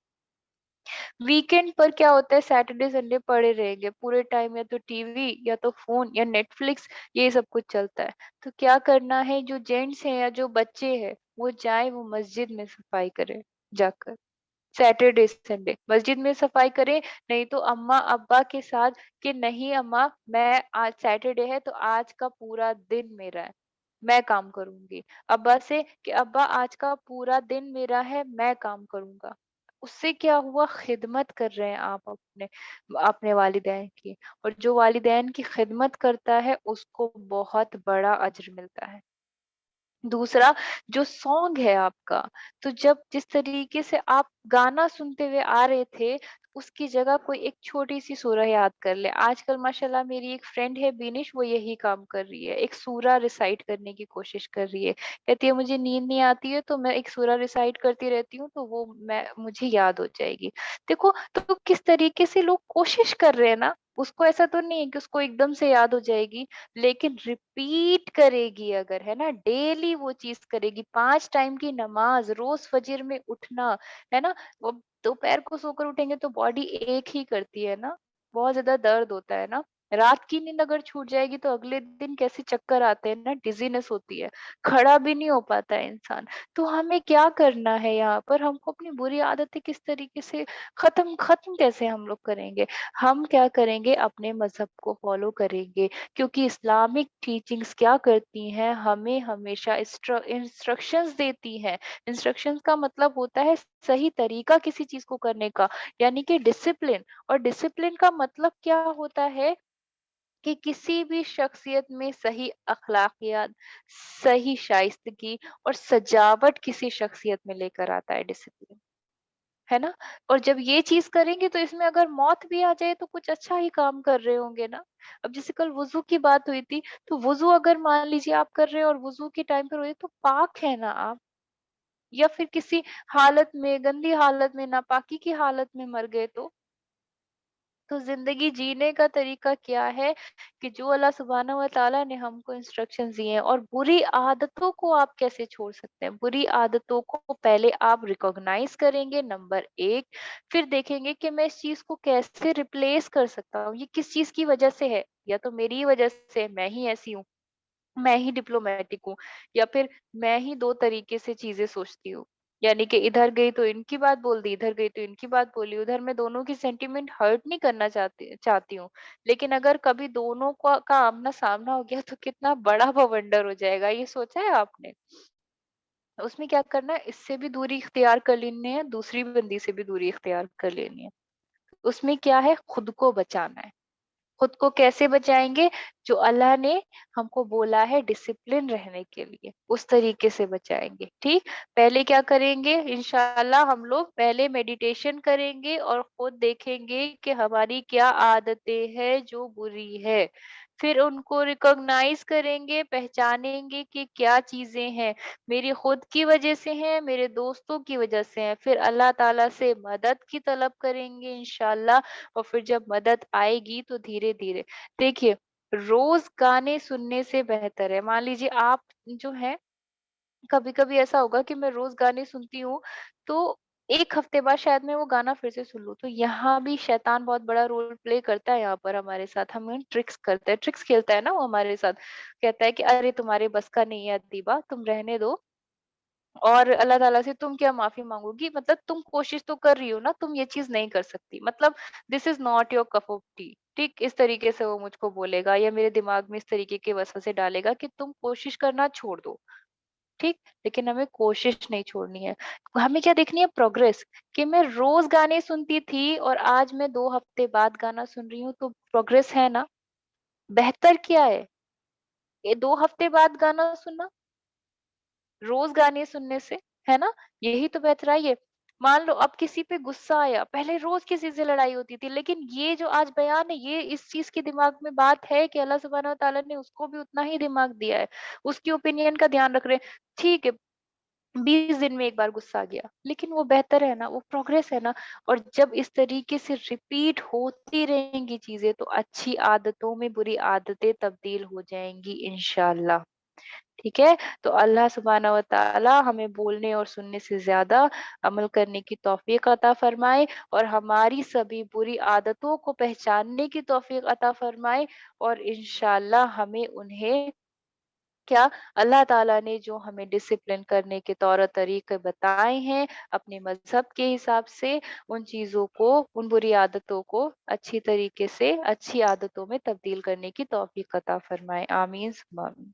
वीकेंड पर क्या होता है? सैटरडे संडे पड़े रहेंगे पूरे टाइम, या तो टीवी या तो फोन या नेटफ्लिक्स, ये सब कुछ चलता है। तो क्या करना है? जो जेंट्स हैं या जो बच्चे हैं, वो जाए, वो मस्जिद में सफाई करे जाकर। सैटरडे संडे मस्जिद में सफाई करें। नहीं तो अम्मा अब्बा के साथ कि नहीं अम्मा, मैं आज सैटरडे है तो आज का पूरा दिन मेरा है, मैं काम करूंगी। अब्बा से कि अब्बा आज का पूरा दिन मेरा है, मैं काम करूंगा। उससे क्या हुआ? खिदमत कर रहे हैं आप अपने अपने वालिदैन की। और जो वालिदैन की खिदमत करता है उसको बहुत बड़ा अज्र मिलता है। दूसरा, जो सॉन्ग है आपका, तो जब जिस तरीके से आप गाना सुनते हुए आ रहे थे, उसकी जगह कोई एक छोटी सी सूरह याद कर ले। आजकल माशाल्लाह मेरी एक फ्रेंड है बिनिश, वो यही काम कर रही है, एक सूरा रिसाइट करने की कोशिश कर रही है। कहती है मुझे नींद नहीं आती है तो मैं एक सूरा रिसाइट करती रहती हूँ, तो वो मैं मुझे याद हो जाएगी। देखो, तो किस तरीके से लोग कोशिश कर रहे हैं ना। उसको ऐसा तो नहीं है कि उसको एकदम से याद हो जाएगी, लेकिन रिपीट करेगी अगर, है ना, डेली वो चीज करेगी, 5 टाइम की नमाज, रोज फजर में उठना, है ना। वो दोपहर को सोकर उठेंगे तो बॉडी एक ही करती है ना, बहुत ज्यादा दर्द होता है ना। रात की नींद अगर छूट जाएगी तो अगले दिन कैसे चक्कर आते हैं ना, डिजीनेस होती है, खड़ा भी नहीं हो पाता है इंसान। तो हमें क्या करना है यहाँ पर, हमको अपनी बुरी आदतें किस तरीके से खत्म खत्म कैसे हम लोग करेंगे? हम क्या करेंगे, अपने मजहब को फॉलो करेंगे, क्योंकि इस्लामिक टीचिंग्स क्या करती हैं, हमें हमेशा इंस्ट्रक्शंस देती हैं। इंस्ट्रक्शंस का मतलब होता है सही तरीका किसी चीज को करने का, यानी कि डिसिप्लिन। और डिसिप्लिन का मतलब क्या होता है कि किसी भी शख्सियत में सही अखलाकियात, सही शाइस्तगी और सजावट किसी शख्सियत में लेकर आता है डिसिप्लिन, है ना? और जब ये चीज़ करेंगे तो इसमें अगर मौत भी आ जाए तो कुछ अच्छा ही काम कर रहे होंगे ना। अब जैसे कल वुज़ू की बात हुई थी, तो वुज़ू अगर मान लीजिए आप कर रहे हैं और वुज़ू के टाइम पर हुए तो पाक है ना आप, या फिर किसी हालत में, गंदी हालत में, नापाकी की हालत में मर गए तो ज़िंदगी जीने का तरीका क्या है कि जो अल्लाह सुब्हानहू व तआला ने हमको इंस्ट्रक्शंस दिए हैं, और बुरी आदतों को आप कैसे छोड़ सकते हैं? बुरी आदतों को पहले आप रिकॉग्नाइज़ करेंगे नंबर 1, फिर देखेंगे कि मैं इस चीज़ को कैसे रिप्लेस कर सकता हूँ, ये किस चीज़ की वजह से है? या तो मेरी ही वजह से है, मैं ही ऐसी हूँ। मैं ही डिप्लोमैटिक हूँ, या फिर मैं ही 2 तरीके से चीज़ें सोचती हूँ। यानी कि इधर गई तो इनकी बात बोल दी, इधर गई तो इनकी बात बोली, उधर मैं दोनों की सेंटीमेंट हर्ट नहीं करना चाहती चाहती हूँ। लेकिन अगर कभी दोनों का आमना-सामना हो गया तो कितना बड़ा बवंडर हो जाएगा, ये सोचा है आपने? उसमें क्या करना है, इससे भी दूरी इख्तियार कर लेनी है, दूसरी बंदी से भी दूरी इख्तियार कर लेनी है। उसमें क्या है, खुद को बचाना है। खुद को कैसे बचाएँगे? जो अल्लाह ने हमको बोला है डिसिप्लिन रहने के लिए, उस तरीके से बचाएँगे, ठीक? पहले क्या करेंगे, इंशाअल्लाह हम लोग पहले मेडिटेशन करेंगे और खुद देखेंगे कि हमारी क्या आदतें हैं जो बुरी है। फिर उनको रिकॉग्नाइज़ करेंगे, पहचानेंगे कि क्या चीज़ें हैं, मेरी खुद की वजह से हैं, मेरे दोस्तों की वजह से हैं। फिर अल्लाह ताला से मदद की तलब करेंगे इंशाअल्लाह, और फिर जब मदद आएगी तो धीरे-धीरे देखिए, रोज़ गाने सुनने से बेहतर है, मान लीजिए आप जो है, कभी-कभी ऐसा होगा कि मैं रोज़ गाने सुनती हूँ, तो 1 हफ्ते बाद शायद मैं वो गाना फिर से सुन लूँ। तो यहाँ भी शैतान बहुत बड़ा रोल प्ले करता है यहाँ पर हमारे साथ, हमें ट्रिक्स करता है, ट्रिक्स खेलता है ना वो हमारे साथ। कहता है कि अरे तुम्हारे बस का नहीं है अदीबा, तुम रहने दो। और अल्लाह ताला से तुम क्या माफ़ी माँगोगी? मतलब तुम कोशिश तो कर रही हो ना, तुम ये चीज़ नहीं कर सकती। मतलब this is not your cup of T. ठीक? इस तरीके से वो मुझको बोलेगा, या मेरे दिमाग में इस तरीके के वसवसे डालेगा कि तुम कोशिश करना छोड़ दो। ठीक? लेकिन हमें कोशिश नहीं छोड़नी है। हमें क्या देखनी है, प्रोग्रेस, कि मैं रोज़ गाने सुनती थी और आज मैं 2 हफ्ते बाद गाना सुन रही हूँ, तो प्रोग्रेस है ना? बेहतर क्या है? ये 2 हफ्ते बाद गाना सुनना? रोज गाने सुनने से, है ना? यही तो बेहतराई है। मान लो अब किसी पे गुस्सा आया, पहले रोज किसी से लड़ाई होती थी, लेकिन ये जो आज बयान है, ये इस चीज के दिमाग में बात है कि अल्लाह सुब्हानहू व तआला ने उसको भी उतना ही दिमाग दिया है, उसकी ओपिनियन का ध्यान रख रहे हैं। ठीक है, 20 दिन में एक बार गुस्सा आ गया, लेकिन वो बेहतर है ना, वो प्रोग्रेस है ना। और जब इस तरीके से रिपीट होती रहेंगी चीजें, तो अच्छी आदतों में बुरी आदतें तब्दील हो जाएंगी इंशाल्लाह। ठीक है? तो अल्लाह सुब्हानहू व तआला हमें बोलने और सुनने से ज़्यादा अमल करने की तौफ़ीक अता फ़रमाए, और हमारी सभी बुरी आदतों को पहचानने की तौफ़ीक अता फ़रमाए, और इंशाअल्लाह हमें उन्हें क्या, अल्लाह ताला ने जो हमें डिसिप्लिन करने के तौर तरीके बताए हैं अपने मज़हब के हिसाब से, उन चीज़ों को, उन बुरी आदतों को अच्छी तरीके से अच्छी आदतों में तब्दील करने की तौफ़ीक अता फ़रमाए। आमीन सुम्मा आमीन।